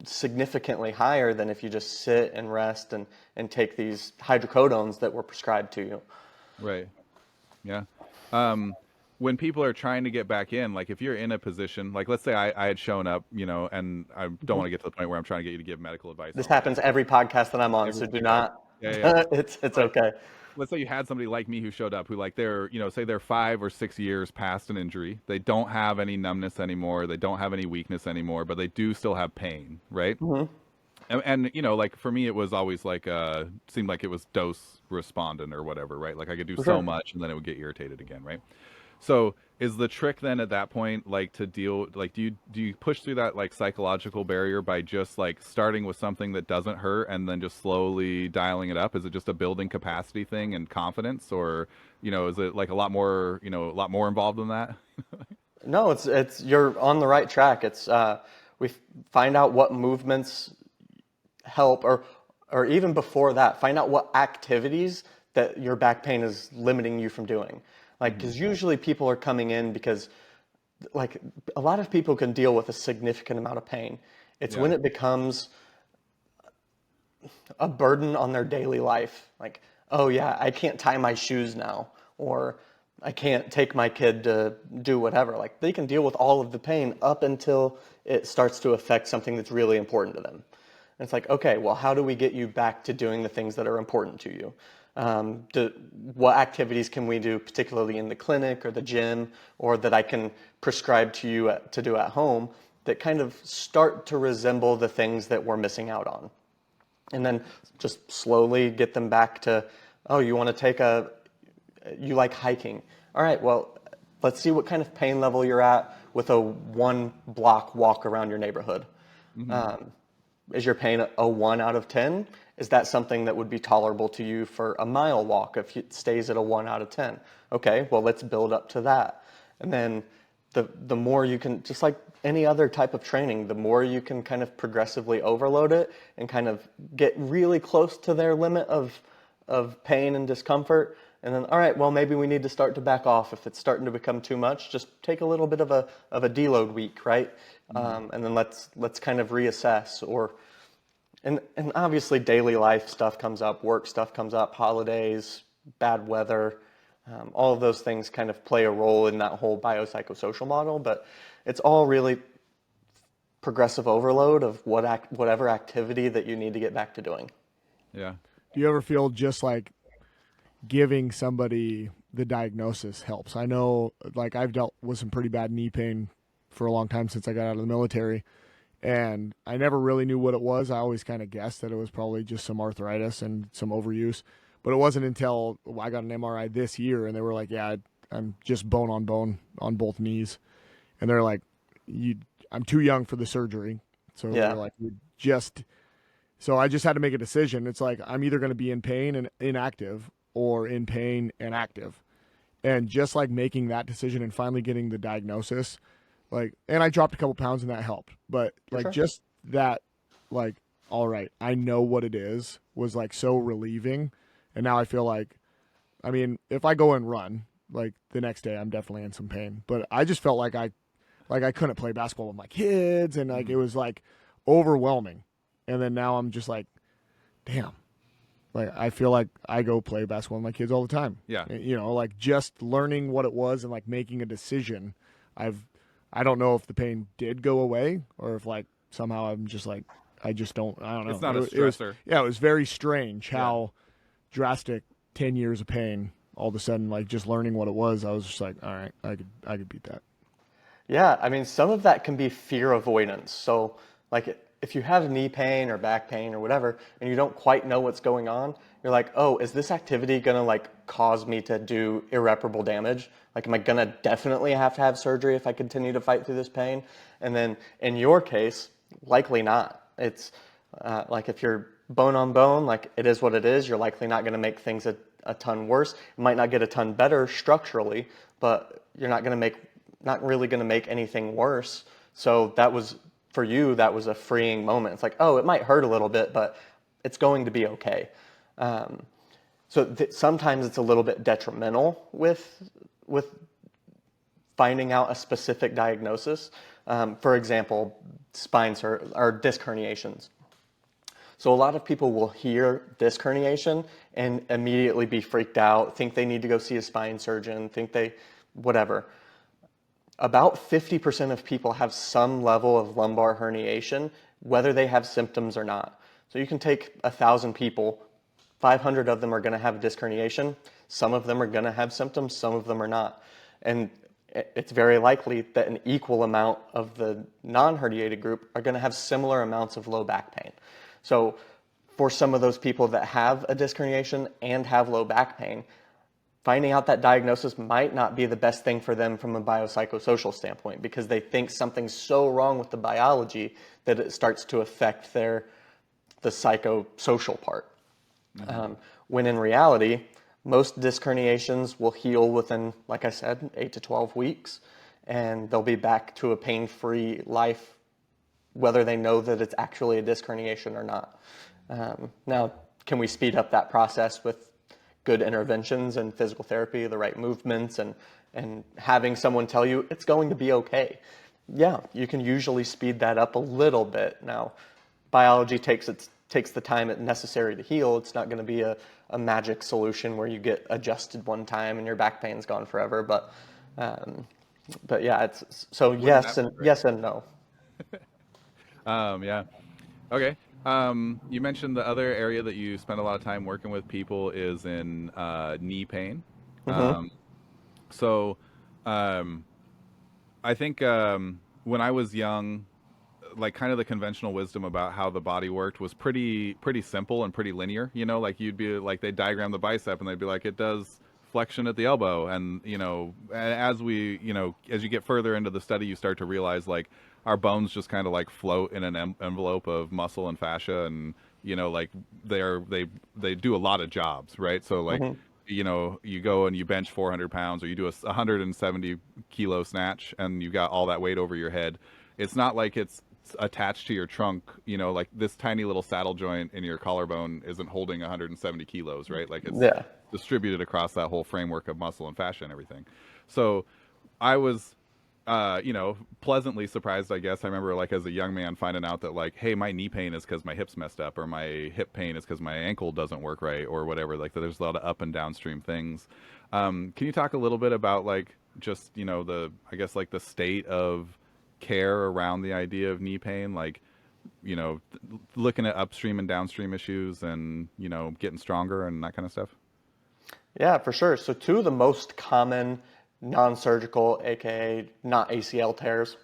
Speaker 2: significantly higher than if you just sit and rest and take these hydrocodones that were prescribed to you.
Speaker 1: Right. Yeah. Um, when people are trying to get back in, like if you're in a position, like let's say I had shown up, and I don't want to get to the point where I'm trying to get you to give medical advice
Speaker 2: This
Speaker 1: on my
Speaker 2: happens every podcast that I'm on,
Speaker 1: every
Speaker 2: so do
Speaker 1: podcast.
Speaker 2: not.
Speaker 1: Yeah, yeah.
Speaker 2: It's
Speaker 1: But
Speaker 2: okay.
Speaker 1: let's say you had somebody like me who showed up who like they're, say they're 5 or 6 years past an injury. They don't have any numbness anymore. They don't have any weakness anymore, but they do still have pain, right?
Speaker 2: Hmm.
Speaker 1: And like for me, it was always like seemed like it was dose respondent or whatever, right? Like I could do
Speaker 2: For
Speaker 1: so
Speaker 2: sure.
Speaker 1: much and then it would get irritated again, right? So is the trick then at that point like to deal like do you push through that like psychological barrier by just like starting with something that doesn't hurt and then just slowly dialing it up? Is it just a building capacity thing and confidence, or is it like a lot more involved than that?
Speaker 2: No, it's you're on the right track. It's we find out what movements help, or even before that, find out what activities that your back pain is limiting you from doing. Like,
Speaker 1: Hmm.
Speaker 2: because usually people are coming in because like a lot of people can deal with a significant amount of pain. It's when
Speaker 1: Yeah.
Speaker 2: it becomes a burden on their daily life. Like, oh yeah, I can't tie my shoes now, or I can't take my kid to do whatever. Like, they can deal with all of the pain up until it starts to affect something that's really important to them. And it's like, okay, well, how do we get you back to doing the things that are important to you? What activities can we do, particularly in the clinic or the gym, or that I can prescribe to you to do at home that kind of start to resemble the things that we're missing out on? And then just slowly get them back to, oh, you like hiking. All right, well, let's see what kind of pain level you're at with a 1 block walk around your neighborhood.
Speaker 1: Hmm.
Speaker 2: Is your pain a 1 out of 10? Is that something that would be tolerable to you for a mile walk if it stays at a 1 out of 10? Okay, well, let's build up to that. And then the more you can, just like any other type of training, the more you can kind of progressively overload it and kind of get really close to their limit of pain and discomfort. And then, all right, well, maybe we need to start to back off. If it's starting to become too much, just take a little bit of a deload week, right?
Speaker 1: Hmm.
Speaker 2: And then let's kind of reassess. And obviously daily life stuff comes up, work stuff comes up, holidays, bad weather, all of those things kind of play a role in that whole biopsychosocial model. But it's all really progressive overload of whatever activity that you need to get back to doing.
Speaker 1: Yeah.
Speaker 3: Do you ever feel just like giving somebody the diagnosis helps. I know, like, I've dealt with some pretty bad knee pain for a long time since I got out of the military, and I never really knew what it was. I always kind of guessed that it was probably just some arthritis and some overuse, but it wasn't until I got an MRI this year, and they were like, "Yeah, I'm just bone on both knees," and they're like, I'm too young for the surgery," so they're
Speaker 2: Yeah.
Speaker 3: like, just." So I just had to make a decision. It's like I'm either going to be in pain and inactive, or in pain and active. And just like making that decision and finally getting the diagnosis, like, and I dropped a couple pounds and that helped. But
Speaker 2: For
Speaker 3: like
Speaker 2: sure.
Speaker 3: just that, like, all right, I know what it is, was like so relieving. And now I feel like, I mean, if I go and run, like the next day, I'm definitely in some pain. But I just felt like I couldn't play basketball with my kids, and like it was like overwhelming. And then now I'm just like, damn. Like I feel like I go play basketball with my kids all the time.
Speaker 1: Yeah.
Speaker 3: You know, like just learning what it was and like making a decision. I don't know if the pain did go away, or if like somehow I'm just like I don't know.
Speaker 1: It's not a
Speaker 3: It was,
Speaker 1: stressor.
Speaker 3: yeah, it was very strange
Speaker 1: Yeah.
Speaker 3: how drastic 10 years of pain all of a sudden, like just learning what it was. I was just like, all right, I could beat that.
Speaker 2: Yeah, I mean, some of that can be fear avoidance. So, like, if you have knee pain or back pain or whatever, and you don't quite know what's going on, you're like, oh, is this activity gonna like cause me to do irreparable damage? Like, am I gonna definitely have to have surgery if I continue to fight through this pain? And then in your case, likely not. It's like if you're bone on bone, like it is what it is. You're likely not gonna make things a ton worse. It might not get a ton better structurally, but you're not really going to make anything worse. So that was, for you, that was a freeing moment. It's like, oh, it might hurt a little bit, but it's going to be okay. Sometimes it's a little bit detrimental with finding out a specific diagnosis. For example, or disc herniations. So a lot of people will hear disc herniation and immediately be freaked out, think they need to go see a spine surgeon, whatever. About 50% of people have some level of lumbar herniation, whether they have symptoms or not. So you can take 1,000 people, 500 of them are going to have a disc herniation. Some of them are going to have symptoms, some of them are not. And it's very likely that an equal amount of the non-herniated group are going to have similar amounts of low back pain. So for some of those people that have a disc herniation and have low back pain, finding out that diagnosis might not be the best thing for them from a biopsychosocial standpoint, because they think something's so wrong with the biology that it starts to affect the psychosocial part. When in reality, most disc herniations will heal within, like I said, 8 to 12 weeks, and they'll be back to a pain-free life, whether they know that it's actually a disc herniation or not. Now, can we speed up that process with good interventions and physical therapy, the right movements, and having someone tell you it's going to be okay? Yeah, you can usually speed that up a little bit. Now, biology takes the time necessary to heal. It's not going to be a magic solution where you get adjusted one time and your back pain's gone forever. But yeah, it's so yes and no.
Speaker 1: Yeah. Okay. You mentioned the other area that you spend a lot of time working with people is in knee pain.
Speaker 2: Mm-hmm.
Speaker 1: So, I think when I was young, like kind of the conventional wisdom about how the body worked was pretty simple and pretty linear. You know, like you'd be like they'd diagram the bicep and they'd be like it does flexion at the elbow, and as you get further into the study, you start to realize like our bones just kind of like float in an envelope of muscle and fascia, and like they do a lot of jobs, right? So like
Speaker 2: Mm-hmm.
Speaker 1: you go and you bench 400 pounds, or you do a 170 kilo snatch, and you got all that weight over your head. It's not like it's attached to your trunk, like this tiny little saddle joint in your collarbone isn't holding 170 kilos, right? Like it's
Speaker 2: Yeah.
Speaker 1: distributed across that whole framework of muscle and fascia and everything. So I was, pleasantly surprised, I guess. I remember like as a young man finding out that like, hey, my knee pain is because my hip's messed up, or my hip pain is because my ankle doesn't work right, or whatever. Like there's a lot of up and downstream things. Can you talk a little bit about like just, I guess like the state of care around the idea of knee pain, like looking at upstream and downstream issues, and getting stronger and that kind of stuff?
Speaker 2: Yeah, for sure. So two of the most common non-surgical, aka not ACL tears.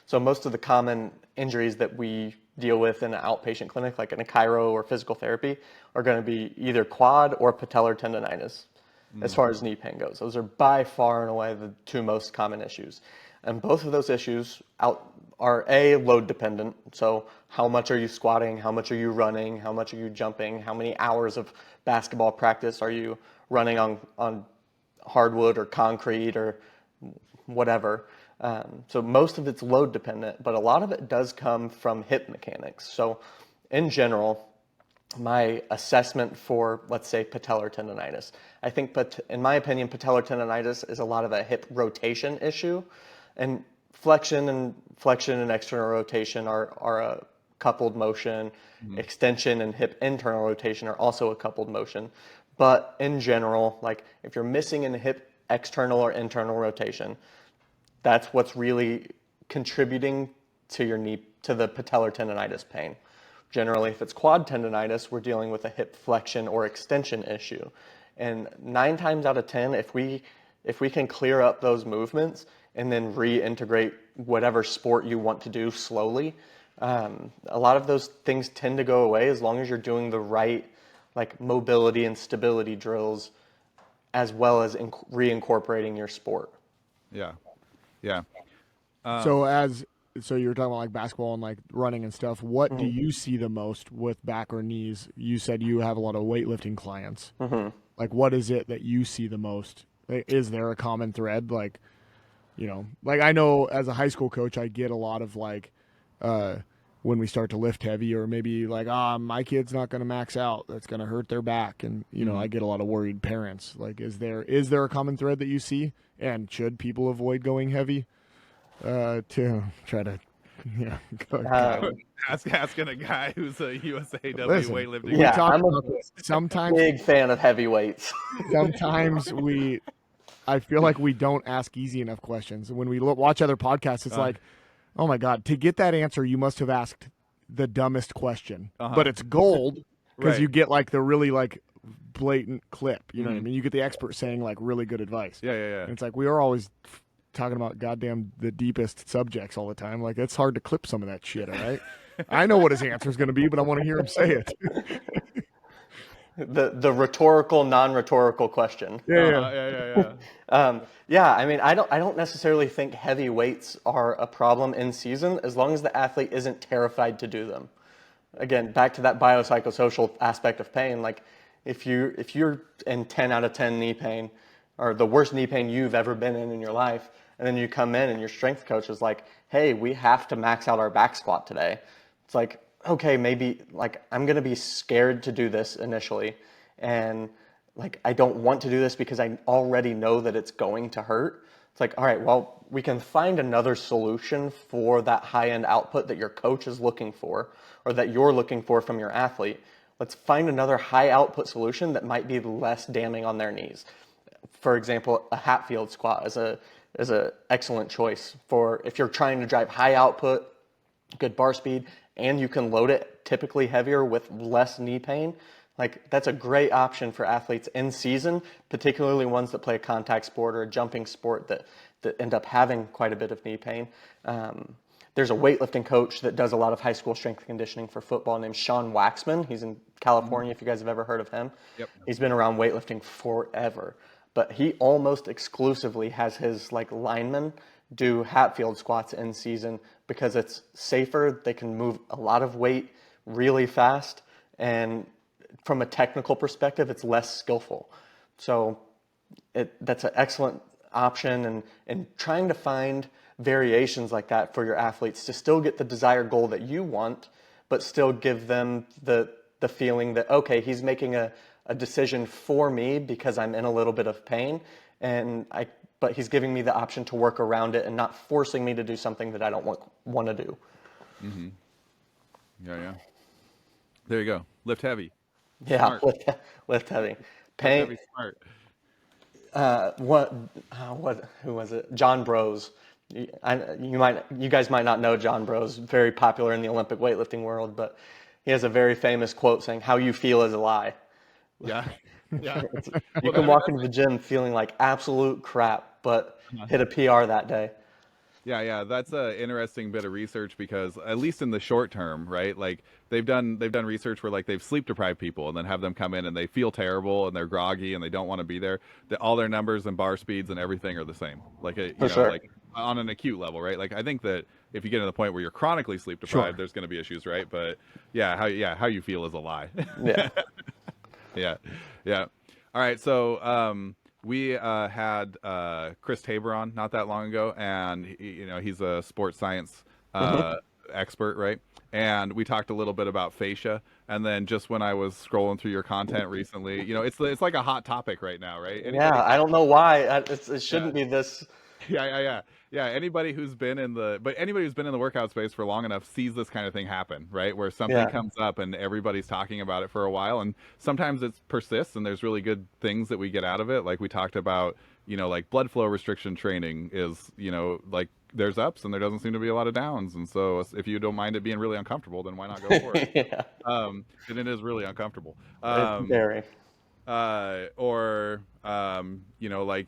Speaker 2: So most of the common injuries that we deal with in an outpatient clinic, like in a chiro or physical therapy, are going to be either quad or patellar tendonitis as far as knee pain goes. Those are by far and away the two most common issues. And both of those issues are load dependent. So how much are you squatting? How much are you running? How much are you jumping? How many hours of basketball practice are you running on hardwood or concrete or whatever? So most of it's load dependent, but a lot of it does come from hip mechanics. So in general, my assessment for, let's say, patellar tendonitis, I think, in my opinion, patellar tendonitis is a lot of a hip rotation issue, and flexion and external rotation are a coupled motion. Extension and hip internal rotation are also a coupled motion. But in general, like if you're missing in hip external or internal rotation, that's what's really contributing to the patellar tendonitis pain. Generally, if it's quad tendonitis, we're dealing with a hip flexion or extension issue. And 9 times out of 10, if we can clear up those movements and then reintegrate whatever sport you want to do slowly, a lot of those things tend to go away as long as you're doing the right like mobility and stability drills, as well as reincorporating your sport.
Speaker 1: Yeah. Yeah.
Speaker 3: So you were talking about like basketball and like running and stuff. What do you see the most with back or knees? You said you have a lot of weightlifting clients. Like, what is it that you see the most? Is there a common thread? Like, like I know as a high school coach, I get a lot of like, when we start to lift heavy, or maybe like, my kid's not going to max out. That's going to hurt their back. And, I get a lot of worried parents. Like, is there a common thread that you see? And should people avoid going heavy? To try to,
Speaker 1: Asking a guy who's a USAW
Speaker 3: listen,
Speaker 1: weightlifting.
Speaker 3: we
Speaker 2: Yeah,
Speaker 3: talk
Speaker 2: I'm a
Speaker 3: about this. Sometimes,
Speaker 2: big fan of heavy weights.
Speaker 3: sometimes I feel like we don't ask easy enough questions. When we watch other podcasts, it's like, oh my God, to get that answer, you must have asked the dumbest question, but it's gold because
Speaker 1: Right.
Speaker 3: you get like the really like blatant clip. You know what I mean? You get the expert saying like really good advice.
Speaker 1: Yeah. Yeah.
Speaker 3: And it's like, we are always talking about goddamn the deepest subjects all the time. Like, it's hard to clip some of that shit, all right? I know what his answer is going to be, but I want to hear him say it.
Speaker 2: The rhetorical, non-rhetorical question.
Speaker 1: Yeah.
Speaker 2: Yeah, I mean, I don't necessarily think heavy weights are a problem in season as long as the athlete isn't terrified to do them. Again, back to that biopsychosocial aspect of pain. Like, if you're in 10 out of 10 knee pain, or the worst knee pain you've ever been in your life, and then you come in and your strength coach is like, hey, we have to max out our back squat today. It's like, okay, maybe like I'm going to be scared to do this initially. And like, I don't want to do this because I already know that it's going to hurt. It's like, all right, well, we can find another solution for that high-end output that your coach is looking for, or that you're looking for from your athlete. Let's find another high output solution that might be less damning on their knees. For example, a Hatfield squat is a excellent choice for if you're trying to drive high output, good bar speed, and you can load it typically heavier with less knee pain. Like, that's a great option for athletes in season, particularly ones that play a contact sport or a jumping sport that end up having quite a bit of knee pain. There's a weightlifting coach that does a lot of high school strength conditioning for football named Sean Waxman. He's in California, if you guys have ever heard of him.
Speaker 1: Yep.
Speaker 2: He's been around weightlifting forever. But he almost exclusively has his like linemen do Hatfield squats in season because it's safer. They can move a lot of weight really fast, and from a technical perspective, it's less skillful. So that's an excellent option, and trying to find variations like that for your athletes to still get the desired goal that you want, but still give them the feeling that, okay, he's making a decision for me because I'm in a little bit of pain, but he's giving me the option to work around it and not forcing me to do something that I don't want to do.
Speaker 1: Yeah. There you go. Lift heavy.
Speaker 2: Yeah,
Speaker 1: Smart.
Speaker 2: lift heavy.
Speaker 1: Lift
Speaker 2: Pain.
Speaker 1: heavy, smart.
Speaker 2: Who was it? John Bros. You guys might not know John Bros. Very popular in the Olympic weightlifting world, but he has a very famous quote saying, "How you feel is a lie."
Speaker 1: Yeah. Yeah.
Speaker 2: You can walk into the gym feeling like absolute crap, but hit a PR that day.
Speaker 1: Yeah, that's a interesting bit of research because at least in the short term, right? Like they've done research where like they've sleep deprived people and then have them come in and they feel terrible and they're groggy and they don't want to be there. All their numbers and bar speeds and everything are the same. Like
Speaker 2: For sure.
Speaker 1: like on an acute level, right? Like I think that if you get to the point where you're chronically sleep deprived,
Speaker 3: Sure.
Speaker 1: there's going to be issues, right? But how you feel is a lie.
Speaker 2: Yeah.
Speaker 1: Yeah, yeah. All right, so we had Chris Tabor on not that long ago, and he's a sports science expert, right? And we talked a little bit about fascia, and then just when I was scrolling through your content recently, it's like a hot topic right now, right?
Speaker 2: Yeah, I don't know why. It
Speaker 1: Yeah.
Speaker 2: shouldn't be this.
Speaker 1: Yeah. Anybody who's been in the workout space for long enough sees this kind of thing happen, right? Where something
Speaker 2: Yeah.
Speaker 1: comes up and everybody's talking about it for a while, and sometimes it persists, and there's really good things that we get out of it. Like we talked about, like blood flow restriction training is, like there's ups and there doesn't seem to be a lot of downs, and so if you don't mind it being really uncomfortable, then why not go for it?
Speaker 2: Yeah.
Speaker 1: And it is really uncomfortable.
Speaker 2: It's very.
Speaker 1: Or like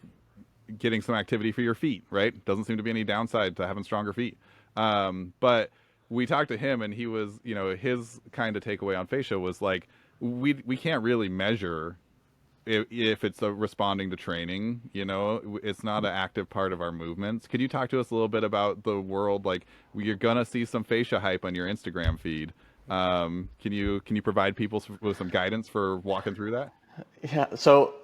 Speaker 1: getting some activity for your feet, right? Doesn't seem to be any downside to having stronger feet. But we talked to him, and he was, his kind of takeaway on fascia was like, we can't really measure if it's responding to training. It's not an active part of our movements. Could you talk to us a little bit about the world? Like, you're gonna see some fascia hype on your Instagram feed. Can you provide people with some guidance for walking through that?
Speaker 2: Yeah. So,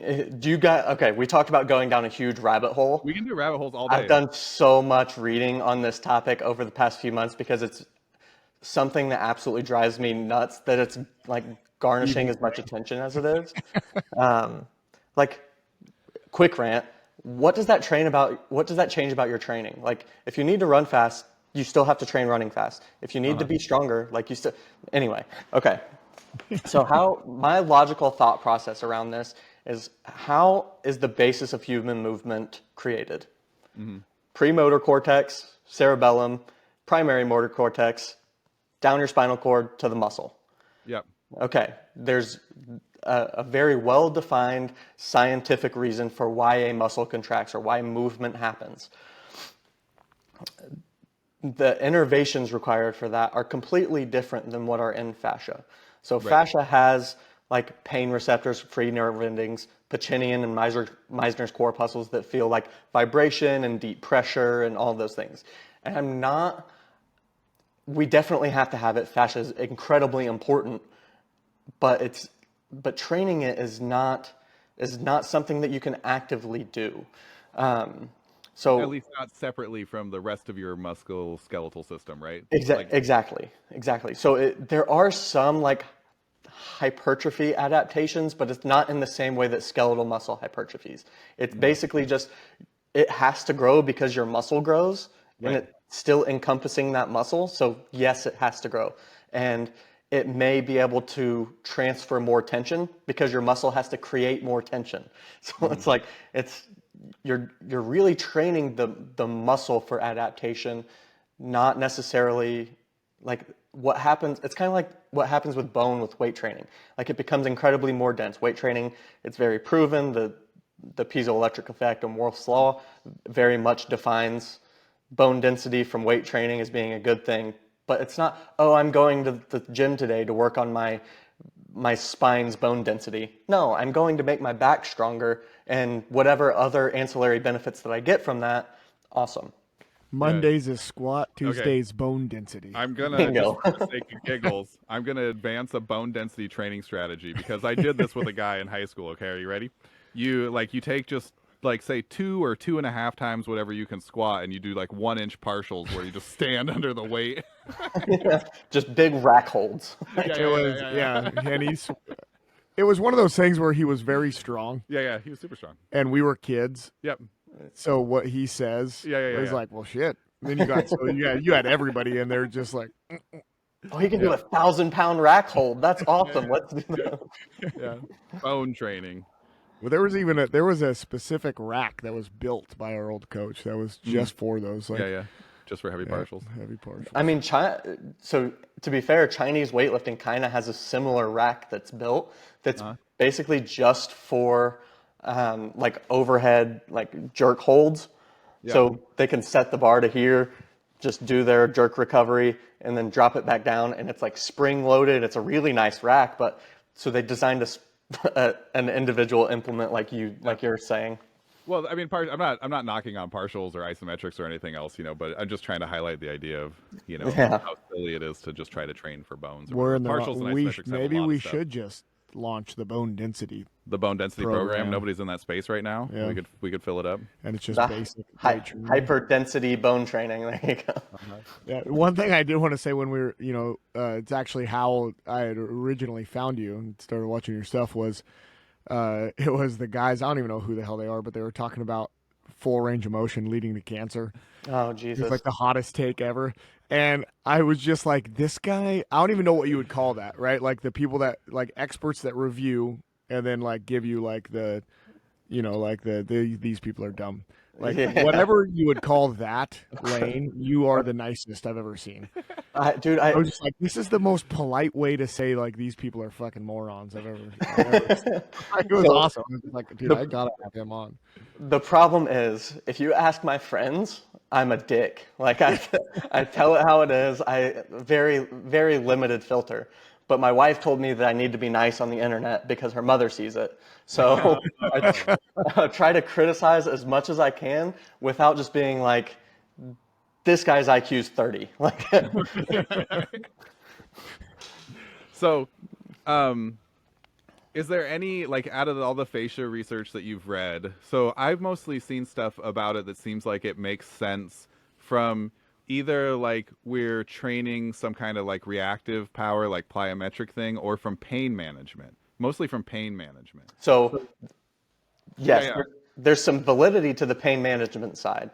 Speaker 2: okay, we talked about going down a huge rabbit hole.
Speaker 1: We can do rabbit holes all day.
Speaker 2: I've done so much reading on this topic over the past few months because it's something that absolutely drives me nuts that it's like garnishing as much attention as it is. Like, quick rant. What does that change about your training? Like, if you need to run fast, you still have to train running fast. If you need to be stronger, anyway, okay. So my logical thought process around this is, how is the basis of human movement created? Premotor cortex, cerebellum, primary motor cortex, down your spinal cord to the muscle.
Speaker 1: Yep.
Speaker 2: Okay, there's a very well-defined scientific reason for why a muscle contracts or why movement happens. The innervations required for that are completely different than what are in fascia. So fascia has like pain receptors, free nerve endings, Pacinian and Meissner's corpuscles that feel like vibration and deep pressure and all of those things. And we definitely have to have it. Fascia is incredibly important, but training it is not something that you can actively do. So
Speaker 1: at least not separately from the rest of your musculoskeletal system, right?
Speaker 2: Exactly. So there are some like hypertrophy adaptations, but it's not in the same way that skeletal muscle hypertrophies. It's basically just, it has to grow because your muscle grows, and it's still encompassing that muscle. So yes, it has to grow. And it may be able to transfer more tension because your muscle has to create more tension. So it's like, you're really training the muscle for adaptation, not necessarily like what happens. It's kind of like what happens with bone with weight training. Like, it becomes incredibly more dense. Weight training, it's very proven. The piezoelectric effect of Morse's law very much defines bone density from weight training as being a good thing. But it's not, oh, I'm going to the gym today to work on my spine's bone density. No, I'm going to make my back stronger, and whatever other ancillary benefits that I get from that, awesome.
Speaker 3: Mondays is squat, Tuesdays bone density.
Speaker 1: I'm gonna,
Speaker 2: Bingo.
Speaker 1: just for the sake of giggles, I'm gonna advance a bone density training strategy because I did this with a guy in high school. Okay, are you ready? You take just like say 2 or 2.5 times whatever you can squat, and you do like 1-inch partials where you just stand under the weight.
Speaker 2: Just big rack holds.
Speaker 3: And it was one of those things where he was very strong.
Speaker 1: Yeah, he was super strong.
Speaker 3: And we were kids.
Speaker 1: Yep.
Speaker 3: So what he says was like, well, shit. And then you had everybody in there just like,
Speaker 2: Oh, he can do 1,000-pound rack hold. That's awesome. Let's do that.
Speaker 1: Yeah. Bone training.
Speaker 3: Well, there was a specific rack that was built by our old coach that was just for those. Like,
Speaker 1: Just for heavy partials.
Speaker 3: Heavy partials.
Speaker 2: I mean, so to be fair, Chinese weightlifting kind of has a similar rack that's built that's basically just for like overhead, like jerk holds.
Speaker 1: Yeah.
Speaker 2: So they can set the bar to here, just do their jerk recovery, and then drop it back down. And it's like spring loaded. It's a really nice rack, but so they designed an individual implement like you're saying.
Speaker 1: Well, I mean, I'm not knocking on partials or isometrics or anything else, but I'm just trying to highlight the idea of,
Speaker 2: Yeah.
Speaker 1: how silly it is to just try to train for bones. Or
Speaker 3: We're
Speaker 1: whatever.
Speaker 3: in the
Speaker 1: Partials and isometrics have a
Speaker 3: maybe
Speaker 1: lot
Speaker 3: we
Speaker 1: of stuff.
Speaker 3: should just launch the bone density
Speaker 1: The bone density program.
Speaker 3: program.
Speaker 1: Nobody's in that space right now.
Speaker 3: Yeah.
Speaker 1: We could fill it up.
Speaker 3: and it's just
Speaker 2: The
Speaker 3: basic weight training.
Speaker 2: hyper density bone training. There you go.
Speaker 3: Yeah, one thing I did want to say when we were, it's actually how I had originally found you and started watching your stuff was, it was the guys, I don't even know who the hell they are, but they were talking about full range of motion leading to cancer.
Speaker 2: Oh,
Speaker 3: It
Speaker 2: Jesus.
Speaker 3: was like the hottest take ever. And I was just like, this guy, I don't even know what you would call that, right? Like the people that, like experts that review and then like give you like the, these people are dumb. Like whatever you would call that lane, you are the nicest I've ever seen.
Speaker 2: Dude,
Speaker 3: I was just like, this is the most polite way to say like these people are fucking morons I've ever seen. It was awesome. I was like, dude, I gotta have him on.
Speaker 2: the problem is, if you ask my friends, I'm a dick. Like I tell it how it is. I very, very limited filter. But my wife told me that I need to be nice on the internet because her mother sees it. So I try to criticize as much as I can without just being like, this guy's IQ is 30. Like,
Speaker 1: So, is there any, like, out of all the fascia research that you've read, so I've mostly seen stuff about it that seems like it makes sense from either like we're training some kind of like reactive power, like plyometric thing, or from pain management, mostly from pain management.
Speaker 2: so yes,
Speaker 1: Yeah.
Speaker 2: there's some validity to the pain management side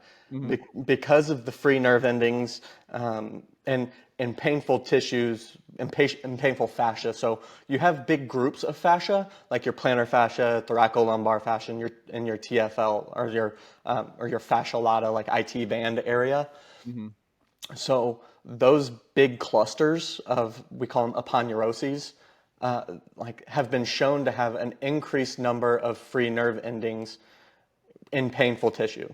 Speaker 2: because of the free nerve endings and painful tissues and painful fascia. So you have big groups of fascia, like your plantar fascia, thoracolumbar fascia, and your TFL or your fascia lata, like IT band area. So those big clusters of, we call them aponeuroses, like have been shown to have an increased number of free nerve endings in painful tissue.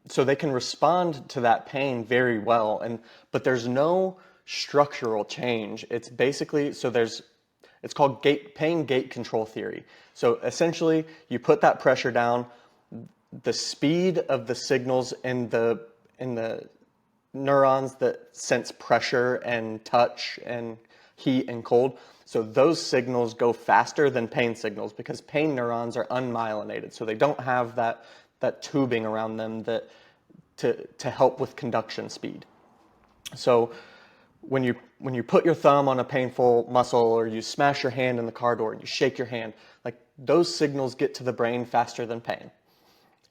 Speaker 2: So they can respond to that pain very well, but there's no structural change. It's basically, it's called pain gate control theory. So essentially, you put that pressure down, the speed of the signals in the neurons that sense pressure and touch and heat and cold. So those signals go faster than pain signals because pain neurons are unmyelinated. So they don't have that tubing around them to help with conduction speed. So when you put your thumb on a painful muscle or you smash your hand in the car door and you shake your hand, like those signals get to the brain faster than pain.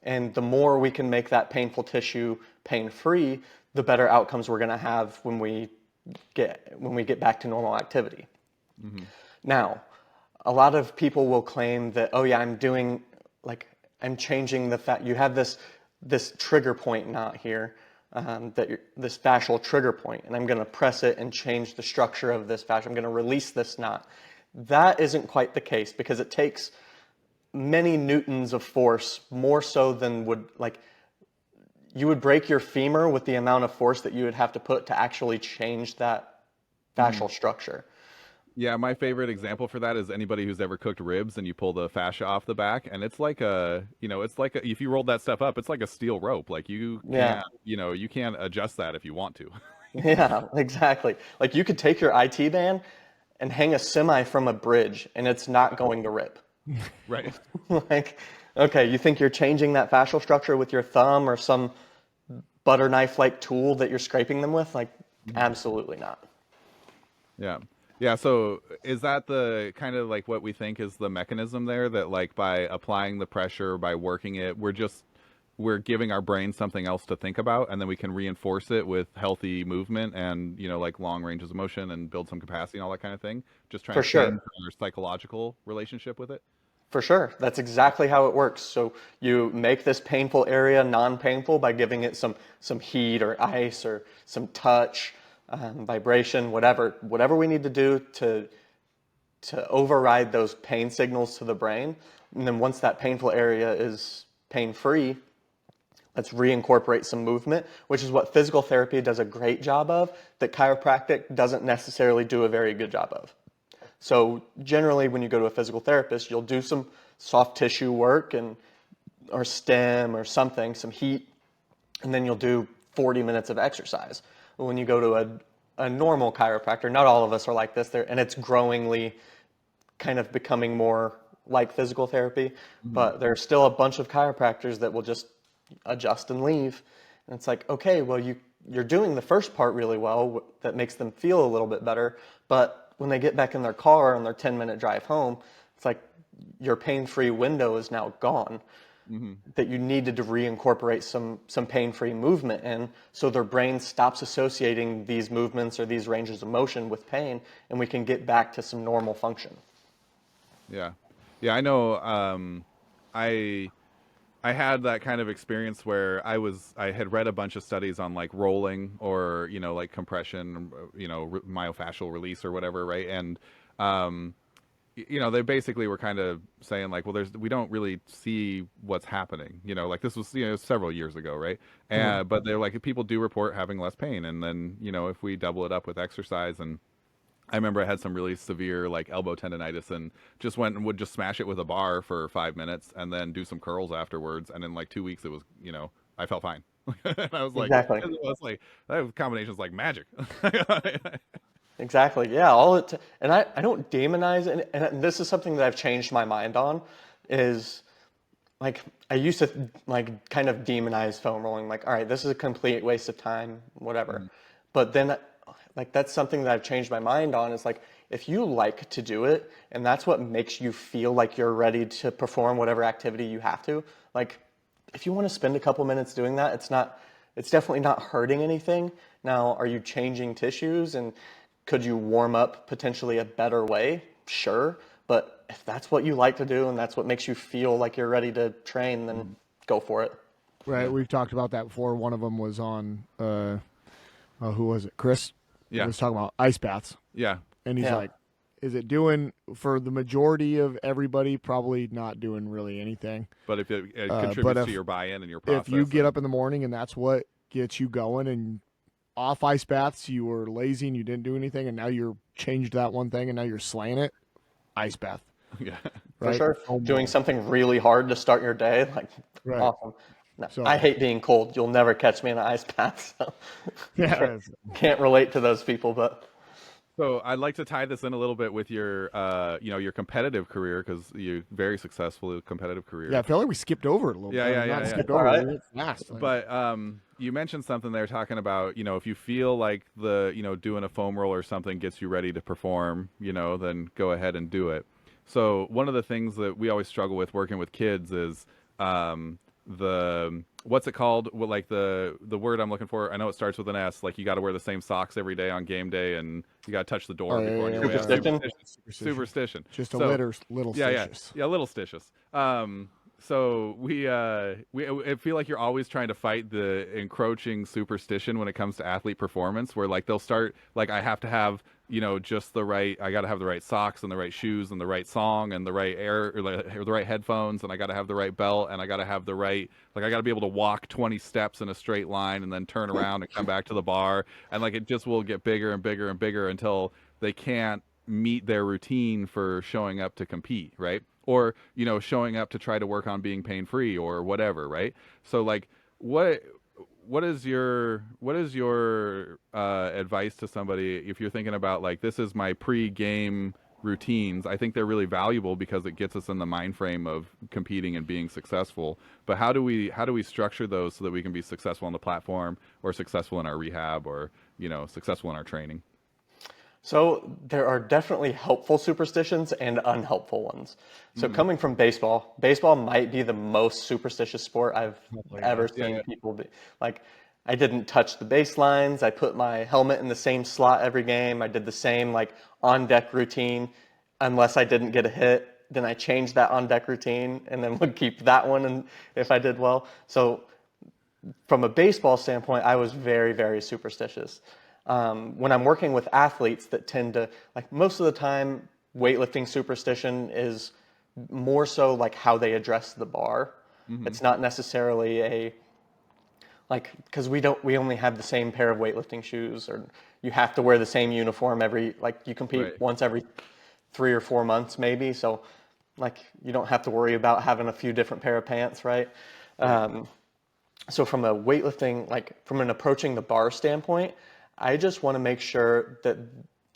Speaker 2: And the more we can make that painful tissue pain-free, the better outcomes we're going to have when we get back to normal activity. Now, a lot of people will claim that, oh yeah, I'm changing the fat. You have this trigger point knot here, this fascial trigger point, and I'm going to press it and change the structure of this fascia. I'm going to release this knot. That isn't quite the case because it takes many newtons of force, more so than you would break your femur with the amount of force that you would have to put to actually change that fascial structure.
Speaker 1: Yeah, my favorite example for that is anybody who's ever cooked ribs and you pull the fascia off the back, and it's like if you rolled that stuff up, it's like a steel rope. Like you can't, you can't adjust that if you want to.
Speaker 2: Yeah, exactly. Like you could take your IT band and hang a semi from a bridge and it's not going to rip.
Speaker 1: Right.
Speaker 2: Like, okay, you think you're changing that fascial structure with your thumb or some butter knife-like tool that you're scraping them with? Like, absolutely not.
Speaker 1: Yeah. Yeah, so is that the kind of like what we think is the mechanism there, that like by applying the pressure, by working it, we're giving our brain something else to think about, and then we can reinforce it with healthy movement and, like long ranges of motion and build some capacity and all that kind of thing? Just trying to change our psychological relationship with it?
Speaker 2: For sure. That's exactly how it works. So you make this painful area non-painful by giving it some heat or ice or some touch, vibration, whatever we need to do to override those pain signals to the brain. And then once that painful area is pain-free, let's reincorporate some movement, which is what physical therapy does a great job of, that chiropractic doesn't necessarily do a very good job of. So generally when you go to a physical therapist, you'll do some soft tissue work or stem or something, some heat, and then you'll do 40 minutes of exercise. When you go to a normal chiropractor, not all of us are like this, and it's growingly kind of becoming more like physical therapy, but there's still a bunch of chiropractors that will just adjust and leave. And it's like, okay, well, you're doing the first part really well, that makes them feel a little bit better, but when they get back in their car on their 10-minute drive home, it's like your pain-free window is now gone. That you needed to reincorporate some pain-free movement in, so their brain stops associating these movements or these ranges of motion with pain, and we can get back to some normal function.
Speaker 1: Yeah. Yeah, I know. I had that kind of experience where I had read a bunch of studies on like rolling or, like compression, myofascial release or whatever, right? And they basically were kind of saying like, well, we don't really see what's happening, like this was, several years ago, right? And but they're like, people do report having less pain, and then, if we double it up with exercise. And I remember I had some really severe like elbow tendonitis, and just went and would just smash it with a bar for 5 minutes and then do some curls afterwards, and in like 2 weeks it was, I felt fine. And I was like,
Speaker 2: Exactly.
Speaker 1: that combination is like magic.
Speaker 2: Exactly. Yeah. And I don't demonize it. And this is something that I've changed my mind on, is like, I used to like kind of demonize foam rolling. Like, all right, this is a complete waste of time, whatever. But then like, that's something that I've changed my mind on, is like, if you like to do it and that's what makes you feel like you're ready to perform whatever activity you have to, like, if you want to spend a couple minutes doing that, it's definitely not hurting anything. Now, are you changing tissues, and could you warm up potentially a better way? Sure. But if that's what you like to do and that's what makes you feel like you're ready to train, then go for it.
Speaker 3: Right.
Speaker 1: Yeah.
Speaker 3: We've talked about that before. One of them was on, who was it? Chris.
Speaker 1: Yeah.
Speaker 3: He was talking about ice baths.
Speaker 1: Yeah.
Speaker 3: And he's like, is it doing, for the majority of everybody, probably not doing really anything.
Speaker 1: But if it contributes to your buy-in and your process.
Speaker 3: If you get up in the morning and that's what gets you going, and off ice baths, you were lazy and you didn't do anything, and now you're changed that one thing and now you're slaying it, ice bath.
Speaker 1: Yeah.
Speaker 2: For sure. Doing something really hard to start your day, like, awesome. No,
Speaker 3: So,
Speaker 2: I hate being cold. You'll never catch me in an ice bath. So.
Speaker 3: Yeah.
Speaker 2: Can't relate to those people, but.
Speaker 1: So I'd like to tie this in a little bit with your, your competitive career, because you're very successful competitive career.
Speaker 3: Yeah, I feel like we skipped over it a little bit.
Speaker 1: Yeah.
Speaker 3: Skipped over it. We went fast.
Speaker 1: But you mentioned something there talking about, if you feel like doing a foam roll or something gets you ready to perform, then go ahead and do it. So one of the things that we always struggle with working with kids is what's it called? Well, like the word I'm looking for, I know it starts with an S. Like, you got to wear the same socks every day on game day, and you got to touch the door before you Superstition.
Speaker 3: Just a little stitious.
Speaker 1: Yeah, little stitious. So we I feel like you're always trying to fight the encroaching superstition when it comes to athlete performance, where like they'll start like, I have to have just I got to have the right socks and the right shoes and the right song and the right or the right headphones, and I got to have the right belt, and I got to have the right, like, I got to be able to walk 20 steps in a straight line and then turn around and come back to the bar, and like it just will get bigger and bigger and bigger until they can't meet their routine for showing up to compete, right? Or showing up to try to work on being pain-free or whatever, right? So like, what is your advice to somebody if you're thinking about like, this is my pre-game routines? I think they're really valuable because it gets us in the mind frame of competing and being successful. But how do we structure those so that we can be successful on the platform, or successful in our rehab, or successful in our training?
Speaker 2: So there are definitely helpful superstitions and unhelpful ones. So coming from baseball might be the most superstitious sport I've ever seen people be. Like, I didn't touch the baselines. I put my helmet in the same slot every game. I did the same like on-deck routine unless I didn't get a hit. Then I changed that on-deck routine and then would keep that one, and if I did well. So from a baseball standpoint, I was very, very superstitious. When I'm working with athletes that tend to, like, most of the time, weightlifting superstition is more so like how they address the bar. It's not necessarily a like, because we only have the same pair of weightlifting shoes, or you have to wear the same uniform like you compete
Speaker 1: Right.
Speaker 2: once every 3 or 4 months maybe, so like you don't have to worry about having a few different pair of pants, right? So from a weightlifting, like from an approaching the bar standpoint, I just want to make sure that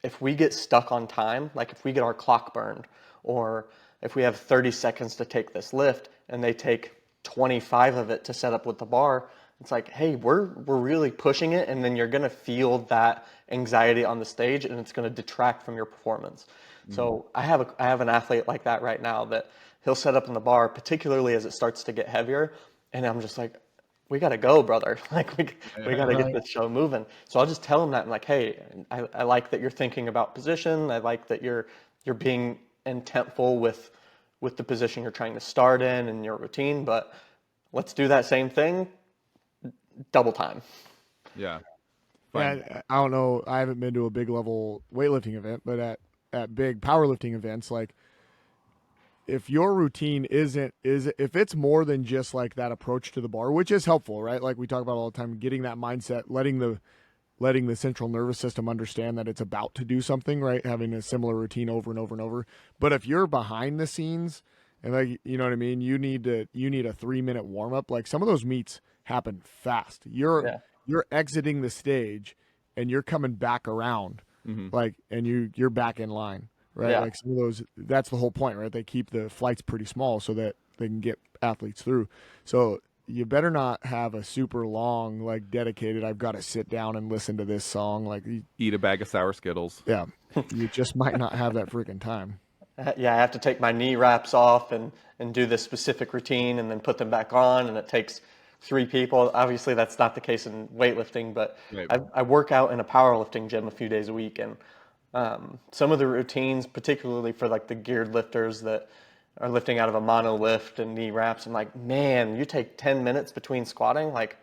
Speaker 2: if we get stuck on time, like if we get our clock burned, or if we have 30 seconds to take this lift and they take 25 of it to set up with the bar, it's like, hey, we're really pushing it, and then you're gonna feel that anxiety on the stage, and it's gonna detract from your performance. So I have an athlete like that right now that he'll set up in the bar, particularly as it starts to get heavier, and I'm just like, we gotta go, brother. Like we gotta get this show moving. So I'll just tell him that, I'm like, hey, I like that you're thinking about position. I like that you're being intentful with the position you're trying to start in and your routine, but let's do that same thing double time.
Speaker 1: Yeah. Fine.
Speaker 3: Yeah, I don't know. I haven't been to a big level weightlifting event, but at big powerlifting events, like if your routine if it's more than just like that approach to the bar, which is helpful, right? Like we talk about all the time, getting that mindset, letting the central nervous system understand that it's about to do something, right? Having a similar routine over and over and over. But if you're behind the scenes and like, you know what I mean, you need a 3-minute warm up. Like some of those meets happen fast. You're exiting the stage and you're coming back around, like, and you're back in line, right?
Speaker 2: Yeah.
Speaker 3: Like some of those, that's the whole point, right? They keep the flights pretty small so that they can get athletes through. So you better not have a super long, like dedicated, I've got to sit down and listen to this song. Like,
Speaker 1: Eat a bag of sour Skittles.
Speaker 3: yeah, you just might not have that freaking time.
Speaker 2: Yeah, I have to take my knee wraps off and do this specific routine and then put them back on, and it takes 3 people. Obviously, that's not the case in weightlifting, but
Speaker 1: Right.
Speaker 2: I work out in a powerlifting gym a few days a week, and some of the routines, particularly for like the geared lifters that are lifting out of a mono lift and knee wraps, I'm like, man, you take 10 minutes between squatting, like,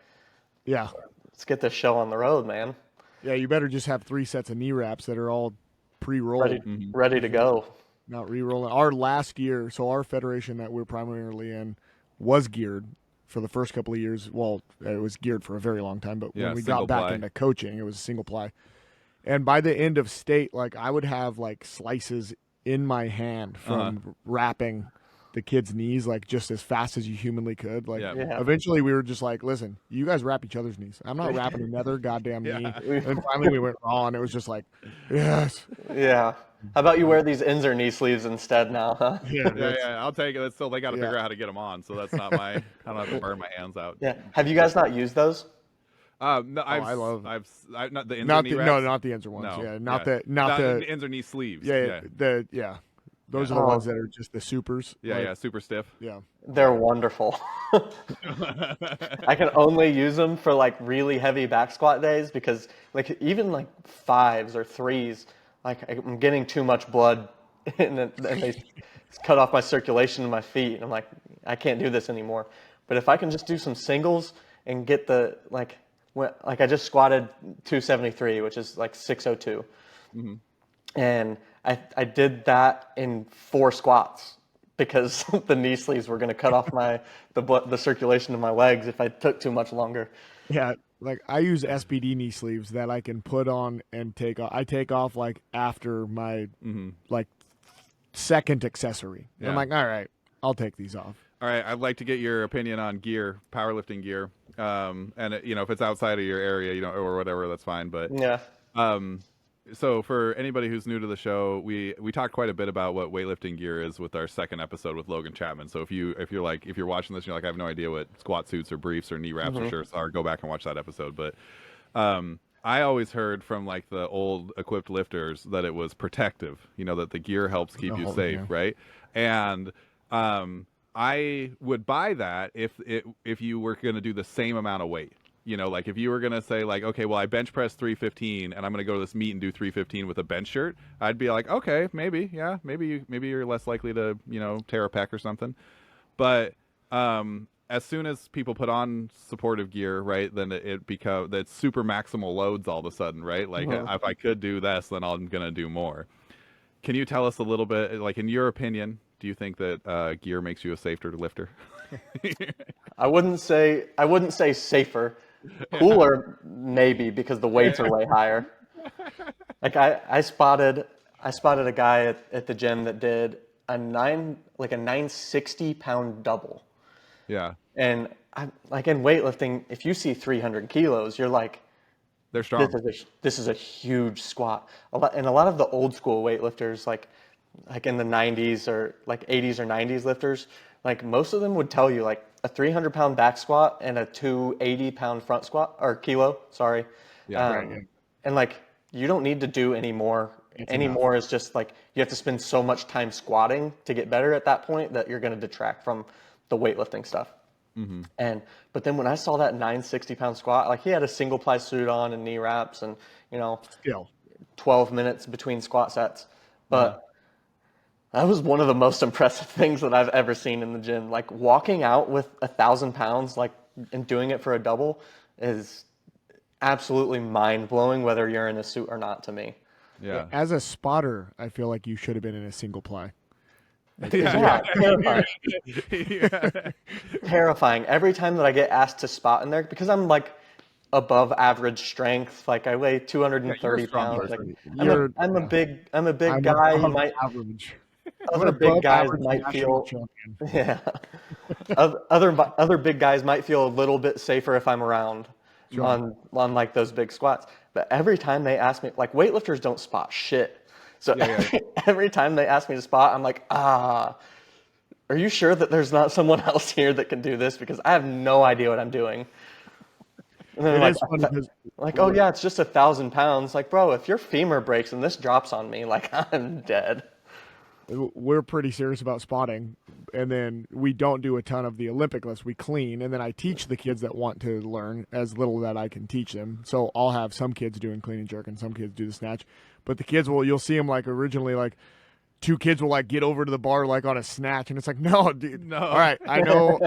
Speaker 3: Yeah.
Speaker 2: let's get this show on the road, man.
Speaker 3: Yeah, you better just have 3 sets of knee wraps that are all pre-rolled.
Speaker 2: Ready to go.
Speaker 3: Not re-rolling. Our last year, so our federation that we're primarily in was geared for the first couple of years. Well, it was geared for a very long time, but
Speaker 1: Yeah,
Speaker 3: when we
Speaker 1: single
Speaker 3: got back
Speaker 1: ply.
Speaker 3: into coaching, it was single ply. And by the end of state, like I would have like slices in my hand from wrapping the kids' knees like just as fast as you humanly could. Like
Speaker 2: Yeah.
Speaker 3: eventually we were just like, listen, you guys wrap each other's knees. I'm not wrapping another goddamn knee. And finally we went raw and it was just like, yes.
Speaker 2: Yeah. How about you wear these Inzer knee sleeves instead now, huh?
Speaker 1: Yeah, I'll take it. That's still, they got to
Speaker 3: Yeah.
Speaker 1: figure out how to get them on. So that's not my, I don't have to burn my hands out.
Speaker 2: Yeah. Have you guys not used those?
Speaker 1: No, I've not the Inzer knee wraps.
Speaker 3: Not the Enzer ones.
Speaker 1: No,
Speaker 3: Yeah, not
Speaker 1: yeah.
Speaker 3: the
Speaker 1: Inzer knee sleeves.
Speaker 3: yeah. Those are the ones that are just the supers.
Speaker 1: Yeah,
Speaker 3: like,
Speaker 1: yeah, super stiff.
Speaker 3: Yeah.
Speaker 2: They're wonderful. I can only use them for like really heavy back squat days, because like even like 5s or 3s, like I'm getting too much blood and they cut off my circulation in my feet. And I'm like, I can't do this anymore. But if I can just do some singles and get the like I just squatted 273, which is like 602. And I did that in 4 squats because the knee sleeves were going to cut off the circulation of my legs if I took too much longer.
Speaker 3: Yeah, like I use SPD knee sleeves that I can put on and take off. I take off like after my like second accessory.
Speaker 1: Yeah.
Speaker 3: I'm like, all right, I'll take these off.
Speaker 1: All right, I'd like to get your opinion on gear, powerlifting gear. And if it's outside of your area, or whatever, that's fine. But
Speaker 2: Yeah.
Speaker 1: So for anybody who's new to the show, we talked quite a bit about what weightlifting gear is with our second episode with Logan Chapman. So if you're watching this and you're like, I have no idea what squat suits or briefs or knee wraps or shirts are, go back and watch that episode. But I always heard from like the old equipped lifters that it was protective, that the gear helps keep you safe, right? And I would buy that if you were going to do the same amount of weight. Like if you were going to say like, okay, well, I bench press 315 and I'm going to go to this meet and do 315 with a bench shirt, I'd be like, okay, maybe you're less likely to, tear a pec or something. But as soon as people put on supportive gear, right, then it becomes that super maximal loads all of a sudden, right? Like if I could do this, then I'm going to do more. Can you tell us a little bit, like in your opinion, do you think that gear makes you a safer lifter?
Speaker 2: I wouldn't say safer. Cooler, maybe, because the weights are way higher. Like I spotted a guy at the gym that did a 960-pound double.
Speaker 1: Yeah,
Speaker 2: And like in weightlifting, if you see 300 kilos, you're like,
Speaker 1: they're strong.
Speaker 2: this is a huge squat. A lot of the old school weightlifters, like in the 90s or like 80s or 90s lifters, like most of them would tell you like a 300-pound back squat and a 280-pound front squat or kilo, sorry.
Speaker 1: Yeah,
Speaker 3: Right, yeah.
Speaker 2: And like you don't need to do any more.
Speaker 3: It's
Speaker 2: Any
Speaker 3: enough.
Speaker 2: more is just like you have to spend so much time squatting to get better at that point that you're going to detract from the weightlifting stuff. But then when I saw that 960-pound squat, like he had a single ply suit on and knee wraps and,
Speaker 3: Still.
Speaker 2: 12 minutes between squat sets. But that was one of the most impressive things that I've ever seen in the gym. Like walking out with 1,000 pounds, like, and doing it for a double is absolutely mind blowing, whether you're in a suit or not, to me.
Speaker 1: yeah.
Speaker 3: As a spotter, I feel like you should have been in a single ply.
Speaker 2: Yeah, terrifying.
Speaker 1: Yeah.
Speaker 2: Terrifying. Every time that I get asked to spot in there, because I'm like above average strength, like I weigh 230
Speaker 1: strong
Speaker 2: pounds. Like
Speaker 1: person.
Speaker 2: I'm a big
Speaker 3: I'm
Speaker 2: guy. You
Speaker 3: above
Speaker 2: might
Speaker 3: average. I'm
Speaker 2: other
Speaker 3: an
Speaker 2: big
Speaker 3: above
Speaker 2: guys
Speaker 3: average
Speaker 2: might
Speaker 3: national
Speaker 2: feel
Speaker 3: champion.
Speaker 2: yeah. Other big guys might feel a little bit safer if I'm around
Speaker 3: Sure.
Speaker 2: on like those big squats. But every time they ask me, like weightlifters don't spot shit. So every time they ask me to spot, I'm like, are you sure that there's not someone else here that can do this? Because I have no idea what I'm doing. And then
Speaker 3: It
Speaker 2: like,
Speaker 3: is funny because
Speaker 2: like, oh yeah, it's just 1,000 pounds. Like, bro, if your femur breaks and this drops on me, like I'm dead.
Speaker 3: we're pretty serious about spotting, and then we don't do a ton of the Olympic lifts. We clean, and then I teach the kids that want to learn as little that I can teach them. So I'll have some kids doing clean and jerk, and some kids do the snatch. But the kids you'll see them like originally like two kids will like get over to the bar like on a snatch, and it's like, no, dude.
Speaker 1: No.
Speaker 3: All right, I know.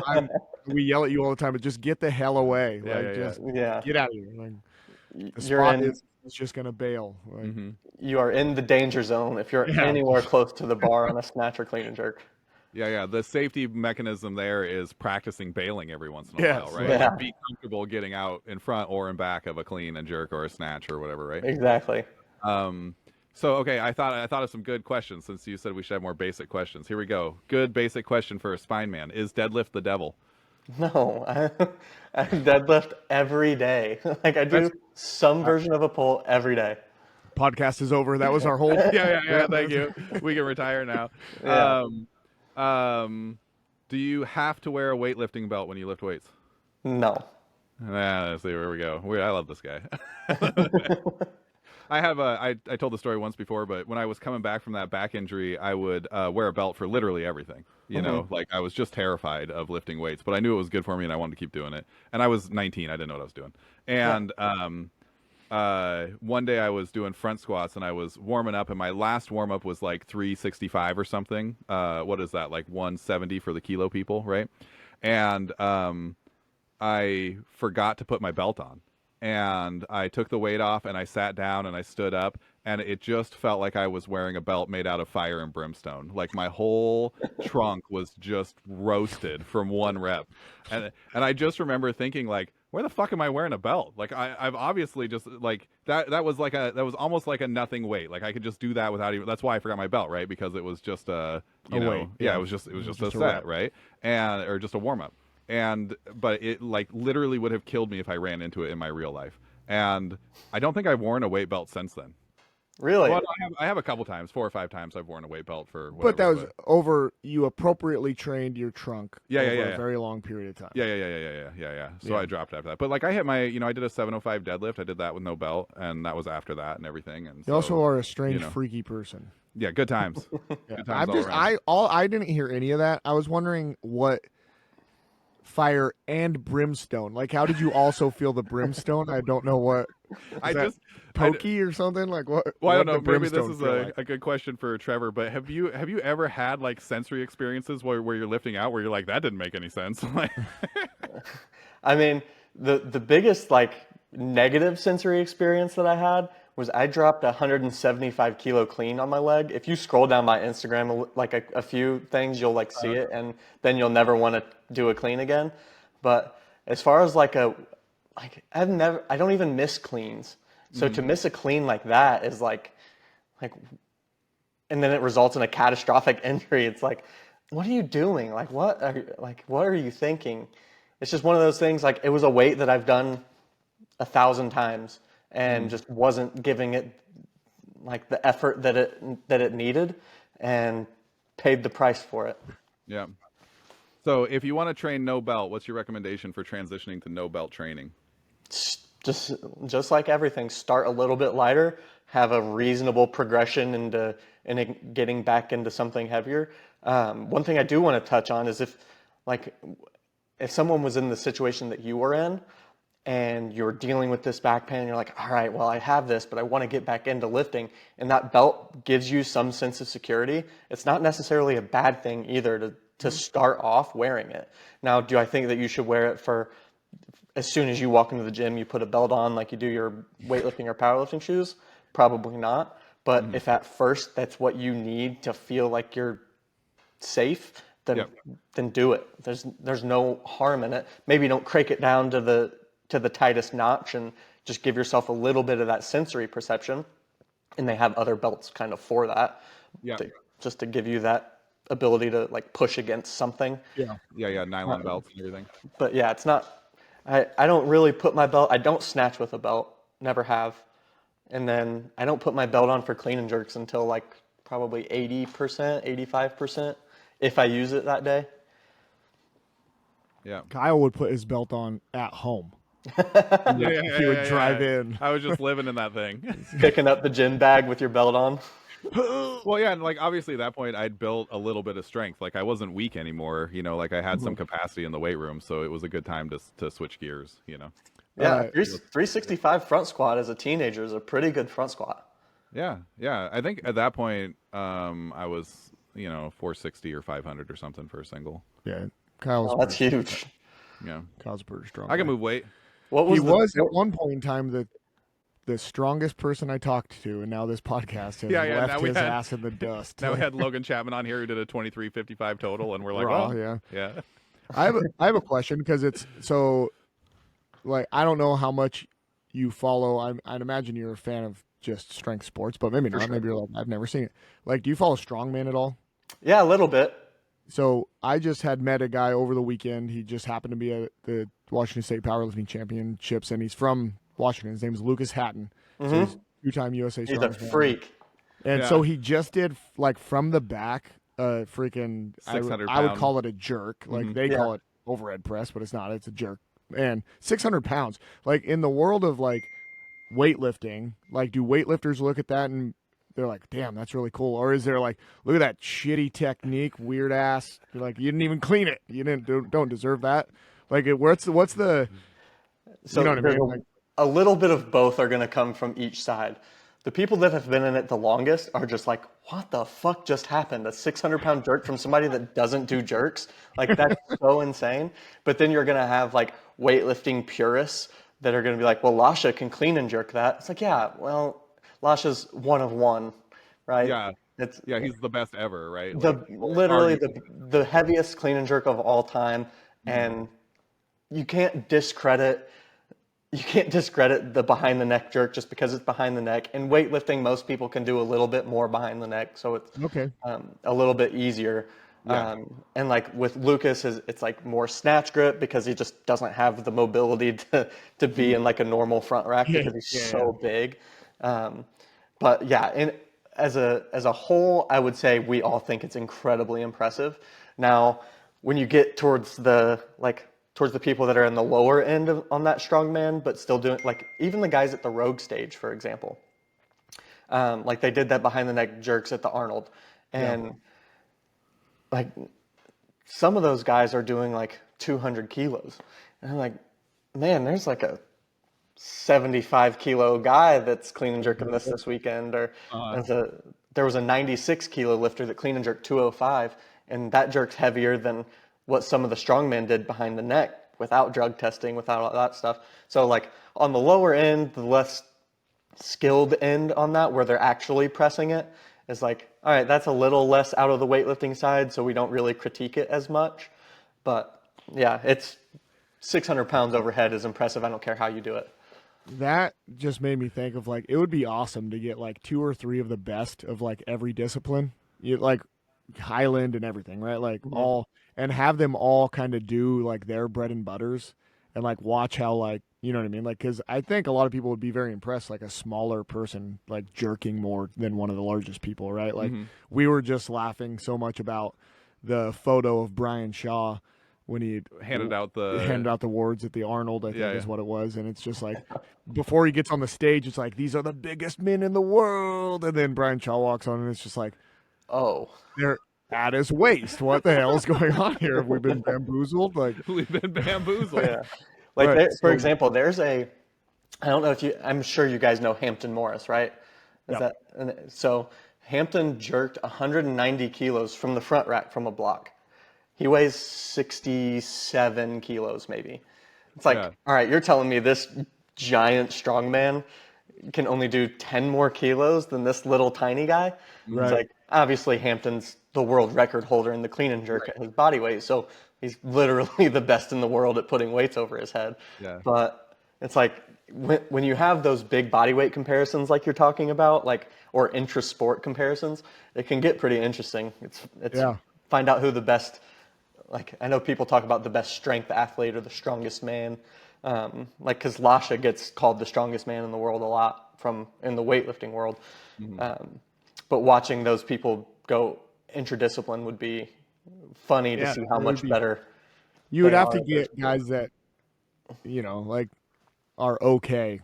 Speaker 3: We yell at you all the time, but just get the hell away.
Speaker 1: Yeah,
Speaker 3: Like
Speaker 1: yeah,
Speaker 3: just
Speaker 2: Yeah.
Speaker 3: get out of here. Like the
Speaker 2: You're
Speaker 3: spot
Speaker 2: in
Speaker 3: is just gonna bail. Like,
Speaker 2: you are in the danger zone if you're anywhere close to the bar on a snatch or clean and jerk.
Speaker 1: Yeah. The safety mechanism there is practicing bailing every once in a
Speaker 3: Yes,
Speaker 1: while, right?
Speaker 2: yeah.
Speaker 1: Like, be comfortable getting out in front or in back of a clean and jerk or a snatch or whatever, right?
Speaker 2: Exactly.
Speaker 1: So okay, I thought of some good questions since you said we should have more basic questions. Here we go. Good basic question for a spine man: is deadlift the devil?
Speaker 2: No, I deadlift every day. Like I do some version of a pull every day.
Speaker 3: podcast is over. That was our whole.
Speaker 1: Yeah. Thank you. We can retire now.
Speaker 2: Yeah.
Speaker 1: Do you have to wear a weightlifting belt when you lift weights?
Speaker 2: No.
Speaker 1: Ah, see, where we go. I love this guy. I told the story once before, but when I was coming back from that back injury, I would wear a belt for literally everything. You know, like I was just terrified of lifting weights, but I knew it was good for me and I wanted to keep doing it. And I was 19, I didn't know what I was doing. And one day I was doing front squats and I was warming up, and my last warm up was like 365 or something. What is that? Like 170 for the kilo people, right? And I forgot to put my belt on. And I took the weight off and I sat down and I stood up, and it just felt like I was wearing a belt made out of fire and brimstone. Like my whole trunk was just roasted from one rep. And I just remember thinking, like, where the fuck am I wearing a belt? Like I've obviously just like that was almost like a nothing weight. Like I could just do that without even. That's why I forgot my belt, right? Because it was just a
Speaker 3: weight.
Speaker 1: Yeah, it was just a set, right? Or just a warm up. But it like literally would have killed me if I ran into it in my real life. And I don't think I've worn a weight belt since then.
Speaker 2: Really?
Speaker 1: Well, I have a couple times, 4 or 5 times I've worn a weight belt for whatever.
Speaker 3: But that was over. You appropriately trained your trunk over a very long period of time.
Speaker 1: Yeah. So I dropped after that. But like I hit my, I did a 705 deadlift. I did that with no belt, and that was after that and everything. And
Speaker 3: You also are a strange, freaky person.
Speaker 1: Yeah, good times.
Speaker 3: Yeah.
Speaker 1: Good times all around.
Speaker 3: I didn't hear any of that. I was wondering what fire and brimstone. Like, how did you also feel the brimstone? I don't know what. Pokey or something like what?
Speaker 1: Well, I don't know. Maybe this
Speaker 3: brimstone
Speaker 1: is
Speaker 3: feel like?
Speaker 1: a good question for Trevor. But have you ever had like sensory experiences where you're lifting out where you're like, that didn't make any sense? Like,
Speaker 2: I mean, the biggest like negative sensory experience that I had was I dropped a 175 kilo clean on my leg. If you scroll down my Instagram, like a few things, you'll like see it, and then you'll never want to do a clean again. But as far as like I don't even miss cleans. So to miss a clean like that is like, and then it results in a catastrophic injury. It's like, what are you doing? What are you thinking? It's just one of those things. Like, it was a weight that I've done 1,000 times and just wasn't giving it like the effort that it needed, and paid the price for it.
Speaker 1: Yeah. So if you want to train no belt, what's your recommendation for transitioning to no belt training?
Speaker 2: Just like everything, start a little bit lighter, have a reasonable progression into getting back into something heavier. One thing I do want to touch on is if someone was in the situation that you were in and you're dealing with this back pain, and you're like, all right, well, I have this, but I want to get back into lifting, and that belt gives you some sense of security, it's not necessarily a bad thing either to start off wearing it. Now, do I think that you should wear it for as soon as you walk into the gym, you put a belt on like you do your weightlifting or powerlifting shoes? Probably not. But if at first that's what you need to feel like you're safe, then do it. There's no harm in it. Maybe don't crank it down to the tightest notch, and just give yourself a little bit of that sensory perception. And they have other belts kind of for that.
Speaker 1: Yeah.
Speaker 2: Just to give you that ability to like push against something.
Speaker 1: Yeah. Nylon belts and everything.
Speaker 2: But yeah, it's not. I don't really put my belt. I don't snatch with a belt. Never have. And then I don't put my belt on for clean and jerks until like probably 80%, 85%, if I use it that day.
Speaker 1: Yeah.
Speaker 3: Kyle would put his belt on at home.
Speaker 1: He
Speaker 3: would drive in.
Speaker 1: I was just living in that thing.
Speaker 2: Picking up the gym bag with your belt on.
Speaker 1: Well, yeah, and like obviously at that point I'd built a little bit of strength. Like I wasn't weak anymore, like I had some capacity in the weight room, so it was a good time to switch gears,
Speaker 2: Yeah, 365 front squat as a teenager is a pretty good front squat.
Speaker 1: Yeah. I think at that point I was, 460 or 500 or something for a single.
Speaker 3: Yeah, Kyle's
Speaker 2: that's huge.
Speaker 1: Yeah.
Speaker 3: Kyle's pretty strong.
Speaker 1: I can move weight.
Speaker 3: He was at one point in time the strongest person I talked to, and now this podcast has left his ass in the dust.
Speaker 1: Now we had Logan Chapman on here who did a 23:55 total, and we're like, yeah.
Speaker 3: I have a question, because it's so, like, I don't know how much you follow. I'd imagine you're a fan of just strength sports, but maybe not. Sure. Maybe you're like, I've never seen it. Like, do you follow strongman at all?
Speaker 2: Yeah, a little bit.
Speaker 3: So I just had met a guy over the weekend. He just happened to be at the Washington State Powerlifting Championships, and he's from Washington. His name is Lucas Hatton. So he's two-time USA
Speaker 2: He's a freak.
Speaker 3: And so he just did, like, from the back, freaking
Speaker 1: 600
Speaker 3: I would call it a jerk. Like, they call it overhead press, but it's not. It's a jerk. And 600 pounds. Like, in the world of, like, weightlifting, like, do weightlifters look at that and they're like, damn, that's really cool? Or is there like, look at that shitty technique, weird ass. You're like, you didn't even clean it. You don't deserve that. Like, what's the?
Speaker 2: So
Speaker 3: you know what I mean? Like,
Speaker 2: a little bit of both are going to come from each side. The people that have been in it the longest are just like, what the fuck just happened? A 600-pound jerk from somebody that doesn't do jerks? Like, that's so insane. But then you're going to have like weightlifting purists that are going to be like, well, Lasha can clean and jerk that. It's like, yeah, well, Lasha's one of one, right?
Speaker 1: Yeah. He's the best ever, right?
Speaker 2: Literally the heaviest clean and jerk of all time. And you can't discredit the behind the neck jerk just because it's behind the neck. In weightlifting, most people can do a little bit more behind the neck, so it's a little bit easier. Yeah. And like with Lucas, it's like more snatch grip because he just doesn't have the mobility to be in like a normal front rack because he's so big. But yeah, as a whole, I would say we all think it's incredibly impressive. Now, when you get towards the people that are in the lower end on that strongman, but still doing, like, even the guys at the Rogue stage, for example, like they did that behind the neck jerks at the Arnold, and like some of those guys are doing like 200 kilos, and I'm like, man, there's like a 75 kilo guy that's clean and jerking this weekend, or there was a 96 kilo lifter that clean and jerked 205, and that jerk's heavier than what some of the strongmen did behind the neck without drug testing, without all that stuff. So like on the lower end, the less skilled end on that where they're actually pressing it is like, all right, that's a little less out of the weightlifting side, so we don't really critique it as much. But yeah, it's 600 pounds overhead is impressive. I don't care how you do it.
Speaker 3: That just made me think of like it would be awesome to get like 2 or 3 of the best of like every discipline, you like Highland and everything, right? Like all and have them all kind of do like their bread and butters and like watch how like you know what I mean? Like because I think a lot of people would be very impressed, like a smaller person like jerking more than one of the largest people, right? Like we were just laughing so much about the photo of Brian Shaw when he
Speaker 1: Handed out
Speaker 3: handed
Speaker 1: the
Speaker 3: out the awards at the Arnold, I think
Speaker 1: Yeah,
Speaker 3: is
Speaker 1: yeah.
Speaker 3: what it was, and it's just like before he gets on the stage, it's like these are the biggest men in the world, and then Brian Shaw walks on, and it's just like
Speaker 2: Oh,
Speaker 3: they're at his waist. What the hell is going on here? Have we been bamboozled? Like,
Speaker 1: We've been bamboozled.
Speaker 2: yeah. Like
Speaker 3: right?
Speaker 2: for
Speaker 3: So,
Speaker 2: example, I don't know if I'm sure you guys know Hampton Morris, right? Is
Speaker 3: yeah,
Speaker 2: so Hampton jerked 190 kilos from the front rack from a block. He weighs 67 kilos maybe. It's like,
Speaker 1: Yeah.
Speaker 2: all right, you're telling me this giant strongman can only do 10 more kilos than this little tiny guy? It's
Speaker 3: right.
Speaker 2: like, obviously Hampton's the world record holder in the clean and jerk at his body weight, so he's literally the best in the world at putting weights over his head.
Speaker 1: Yeah.
Speaker 2: But it's like when you have those big body weight comparisons like you're talking about, like or intra-sport comparisons, it can get pretty interesting. It's
Speaker 3: Yeah.
Speaker 2: find out who the best. Like I know people talk about the best strength athlete or the strongest man, like because Lasha gets called the strongest man in the world a lot from in the weightlifting world. But watching those people go intradiscipline would be funny to
Speaker 3: Yeah,
Speaker 2: see how
Speaker 3: it would
Speaker 2: much
Speaker 3: be.
Speaker 2: better
Speaker 3: You would
Speaker 2: they
Speaker 3: have
Speaker 2: are
Speaker 3: to
Speaker 2: at their
Speaker 3: get
Speaker 2: sport.
Speaker 3: guys that like are okay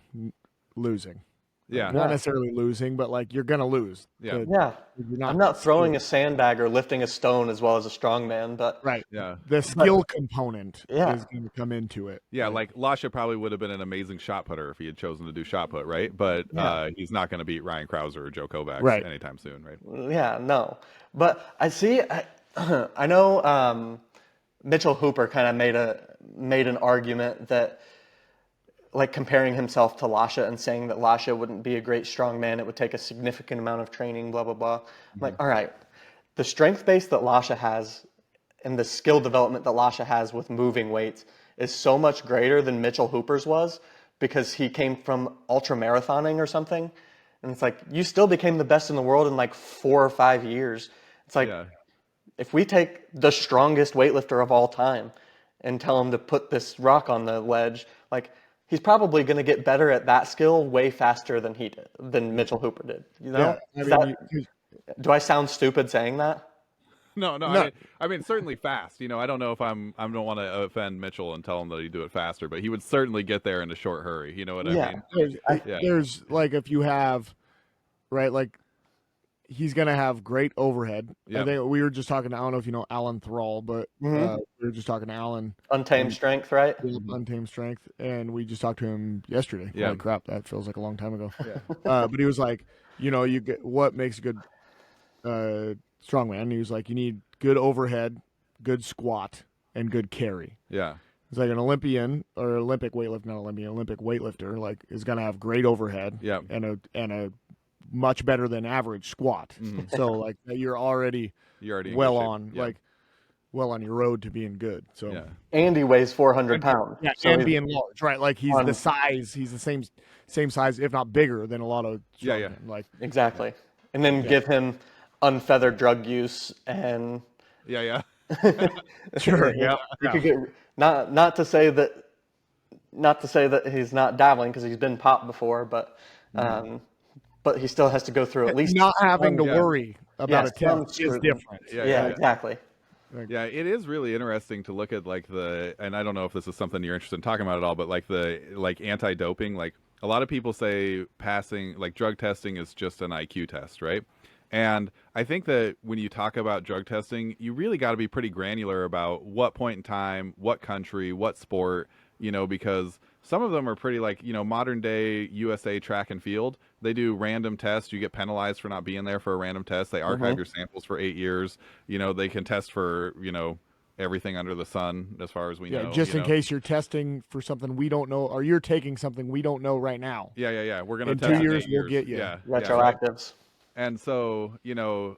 Speaker 3: losing.
Speaker 1: Yeah.
Speaker 3: Not
Speaker 2: Yeah.
Speaker 3: necessarily losing, but like you're gonna lose.
Speaker 1: Yeah.
Speaker 2: Yeah,
Speaker 3: You're
Speaker 2: I'm
Speaker 3: not
Speaker 2: not throwing
Speaker 3: skilled.
Speaker 2: a sandbag or lifting a stone as well as a strong man, but
Speaker 3: Right.
Speaker 1: Yeah.
Speaker 3: The skill component
Speaker 2: yeah,
Speaker 3: is going to come into it.
Speaker 1: Yeah, like Lasha probably would have been an amazing shot putter if he had chosen to do shot put, right? But
Speaker 2: yeah.
Speaker 1: he's not going to beat Ryan Krauser or Joe Kovacs
Speaker 3: Right.
Speaker 1: anytime soon, right?
Speaker 2: Yeah, no. But I see. I know Mitchell Hooper kind of made an argument that like comparing himself to Lasha and saying that Lasha wouldn't be a great strong man. It would take a significant amount of training. Blah blah blah. I'm like, all right, the strength base that Lasha has and the skill development that Lasha has with moving weights is so much greater than Mitchell Hooper's was because he came from ultra marathoning or something. And it's like, you still became the best in the world in like 4 or 5 years. It's like,
Speaker 1: Yeah.
Speaker 2: if we take the strongest weightlifter of all time and tell him to put this rock on the ledge, like, he's probably going to get better at that skill way faster than than Mitchell Hooper did. You know?
Speaker 3: Yeah. I mean,
Speaker 2: Do I sound stupid saying that?
Speaker 1: No, no.
Speaker 3: no,
Speaker 1: I mean, certainly fast. You know, I don't know if I don't want to offend Mitchell and tell him that he'd do it faster, but he would certainly get there in a short hurry. You know what I
Speaker 2: Yeah.
Speaker 1: mean? Yeah.
Speaker 3: there's like if you have right, like he's gonna have great overhead. I
Speaker 1: Yeah.
Speaker 3: think we were just talking. I don't know if you know Alan Thrall, but we were just talking to Alan.
Speaker 2: Untamed strength, right?
Speaker 3: Untamed Strength, and we just talked to him yesterday.
Speaker 1: Yeah.
Speaker 3: Holy crap, that feels like a long time ago.
Speaker 1: Yeah.
Speaker 3: But he was like, you get what makes a good strongman. He was like, you need good overhead, good squat, and good carry.
Speaker 1: Yeah.
Speaker 3: It's like an Olympian or Olympic weightlifter, not Olympian, Olympic weightlifter, like is gonna have great overhead,
Speaker 1: Yeah.
Speaker 3: and a much better than average squat. So like you're already
Speaker 1: You're already in
Speaker 3: well
Speaker 1: good shape.
Speaker 3: on
Speaker 1: Yeah.
Speaker 3: like well on your road to being good. So
Speaker 1: Yeah.
Speaker 2: And he weighs 400 pounds.
Speaker 3: yeah,
Speaker 2: So
Speaker 3: and
Speaker 2: he's
Speaker 3: being large, right? Like he's
Speaker 2: on-
Speaker 3: the size, he's the same size, if not bigger than a lot of
Speaker 1: Yeah,
Speaker 3: strongmen.
Speaker 1: yeah.
Speaker 3: Like
Speaker 2: exactly. And then give him unfeathered drug use and
Speaker 1: Yeah. Yeah.
Speaker 3: sure, yeah,
Speaker 2: he could get not to say that he's not dabbling because he's been popped before, but he still has to go through at least
Speaker 3: not having to
Speaker 2: some-
Speaker 3: worry about a
Speaker 2: some
Speaker 3: test is
Speaker 2: scrutiny.
Speaker 3: different.
Speaker 1: Yeah.
Speaker 2: Yeah, exactly.
Speaker 1: Yeah, it is really interesting to look at like and I don't know if this is something you're interested in talking about at all, but like anti-doping, like a lot of people say passing like drug testing is just an IQ test, right? And I think that when you talk about drug testing, you really got to be pretty granular about what point in time, what country, what sport, because some of them are pretty like, modern day USA track and field. They do random tests. You get penalized for not being there for a random test. They archive your samples for 8 years. They can test for, everything under the sun as far as we
Speaker 3: Yeah,
Speaker 1: know.
Speaker 3: just in case you're testing for something we don't know, or you're taking something we don't know right now.
Speaker 1: Yeah. We're gonna
Speaker 3: In
Speaker 1: test
Speaker 3: two
Speaker 1: it in
Speaker 3: years,
Speaker 1: 8
Speaker 3: we'll
Speaker 1: years.
Speaker 3: get you.
Speaker 1: Yeah. Right.
Speaker 2: Retroactives.
Speaker 1: And so,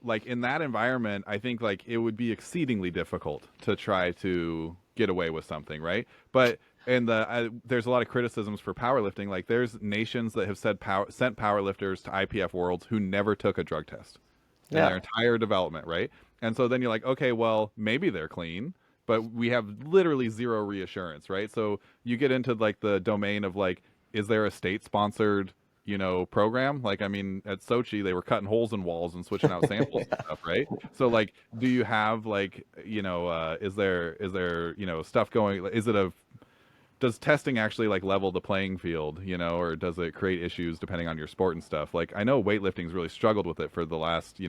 Speaker 1: like in that environment, I think like it would be exceedingly difficult to try to get away with something, right? But there's a lot of criticisms for powerlifting. Like there's nations that have sent powerlifters to IPF Worlds who never took a drug test in their
Speaker 2: Yeah.
Speaker 1: entire development, right? And so then you're like, okay, well, maybe they're clean, but we have literally zero reassurance, right? So you get into like the domain of like, is there a state sponsored, program? Like, I mean, at Sochi, they were cutting holes in walls and switching out samples and stuff, right? So like, do you have like, is there, stuff going, does testing actually like level the playing field, or does it create issues depending on your sport and stuff? Like I know weightlifting's really struggled with it for the last,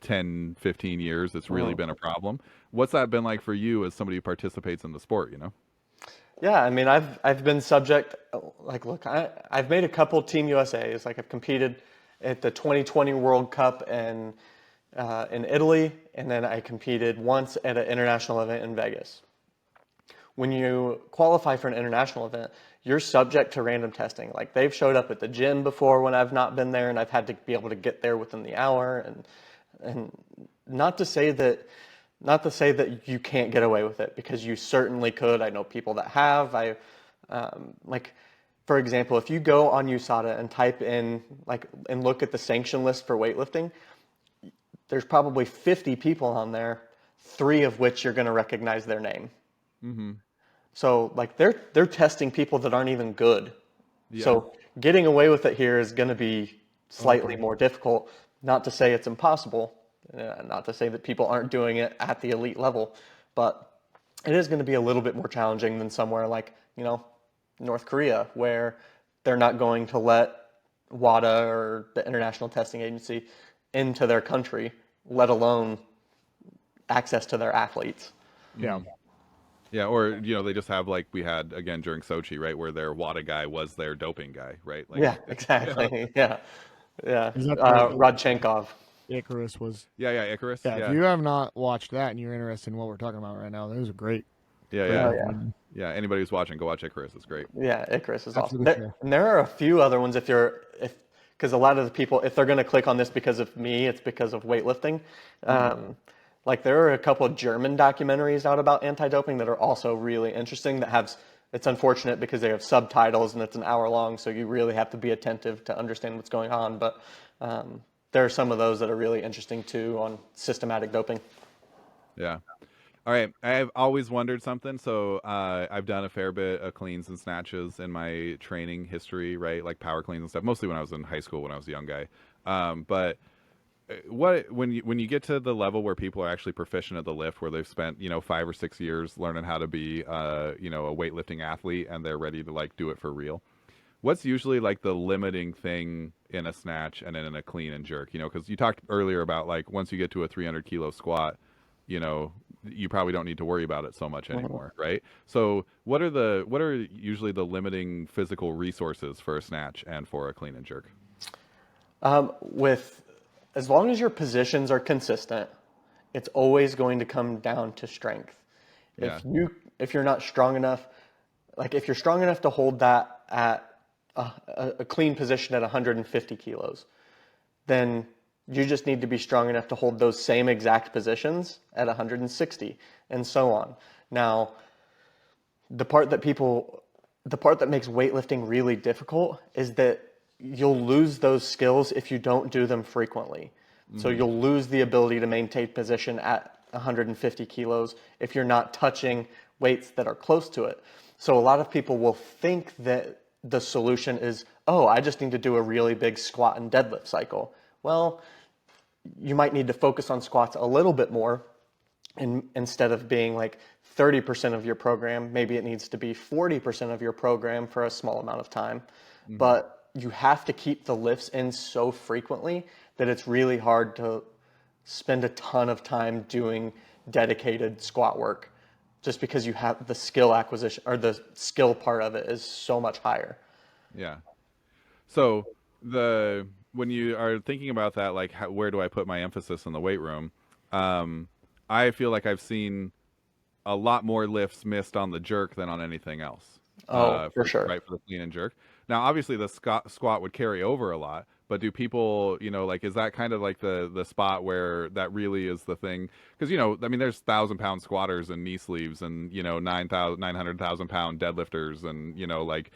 Speaker 1: 10, 15 years. It's really been a problem. What's that been like for you as somebody who participates in the sport?
Speaker 2: Yeah, I mean, I've been subject. Like, look, I've made a couple Team USA's. Like, I've competed at the 2020 World Cup in Italy, and then I competed once at an international event in Vegas. When you qualify for an international event, you're subject to random testing. Like, they've showed up at the gym before when I've not been there, and I've had to be able to get there within the hour. And not to say that you can't get away with it, because you certainly could. I know people that have. Like, for example, if you go on USADA and type in and look at the sanction list for weightlifting, there's probably 50 people on there, 3 of which you're going to recognize their name.
Speaker 1: Mm-hmm.
Speaker 2: So like they're testing people that aren't even good.
Speaker 1: Yeah.
Speaker 2: So getting away with it here is going to be slightly more difficult. Not to say it's impossible, not to say that people aren't doing it at the elite level, but it is going to be a little bit more challenging than somewhere like, North Korea, where they're not going to let WADA or the International Testing Agency into their country, let alone access to their athletes.
Speaker 3: Yeah.
Speaker 1: Yeah, or they just have like we had again during Sochi, right, where their WADA guy was their doping guy, right? Like,
Speaker 2: Yeah, exactly. Yeah.
Speaker 3: Is that
Speaker 2: Rodchenkov.
Speaker 3: Icarus was?
Speaker 1: yeah, Icarus.
Speaker 3: Yeah. If you have not watched that and you're interested in what we're talking about right now, that was a great.
Speaker 1: Yeah.
Speaker 2: Oh,
Speaker 1: Yeah, anybody who's watching, go watch Icarus. It's great.
Speaker 2: yeah, Icarus is awesome.
Speaker 3: Absolutely.
Speaker 2: And there are a few other ones because a lot of the people, if they're going to click on this because of me, it's because of weightlifting. Like there are a couple of German documentaries out about anti-doping that are also really interesting it's unfortunate because they have subtitles and it's an hour long, so you really have to be attentive to understand what's going on. But there are some of those that are really interesting too on systematic doping.
Speaker 1: Yeah. All right. I've always wondered something. So I've done a fair bit of cleans and snatches in my training history, right? Like power cleans and stuff, mostly when I was in high school when I was a young guy. But when you get to the level where people are actually proficient at the lift, where they've spent 5 or 6 years learning how to be a weightlifting athlete, and they're ready to like do it for real, what's usually like the limiting thing in a snatch and in a clean and jerk? Because you talked earlier about like once you get to a 300 kilo squat, you probably don't need to worry about it so much anymore, right? So what are usually the limiting physical resources for a snatch and for a clean and jerk?
Speaker 2: As long as your positions are consistent, it's always going to come down to strength.
Speaker 1: Yeah.
Speaker 2: If you're not strong enough, like if you're strong enough to hold that at a clean position at 150 kilos, then you just need to be strong enough to hold those same exact positions at 160 and so on. Now, the part that makes weightlifting really difficult is that you'll lose those skills if you don't do them frequently. So you'll lose the ability to maintain position at 150 kilos if you're not touching weights that are close to it. So a lot of people will think that the solution is, oh, I just need to do a really big squat and deadlift cycle. Well, you might need to focus on squats a little bit more, and instead of being like 30% of your program, maybe it needs to be 40% of your program for a small amount of time. But you have to keep the lifts in so frequently that it's really hard to spend a ton of time doing dedicated squat work, just because you have the skill acquisition, or the skill part of it is so much higher.
Speaker 1: Yeah. So when you are thinking about that, like where do I put my emphasis in the weight room? I feel like I've seen a lot more lifts missed on the jerk than on anything else.
Speaker 2: Oh, for sure.
Speaker 1: Right, for the clean and jerk. Now, obviously, the squat would carry over a lot, but do people, like, is that kind of like the spot where that really is the thing? Because I mean, there's 1,000-pound squatters and knee sleeves, and 900,000-pound deadlifters, and like.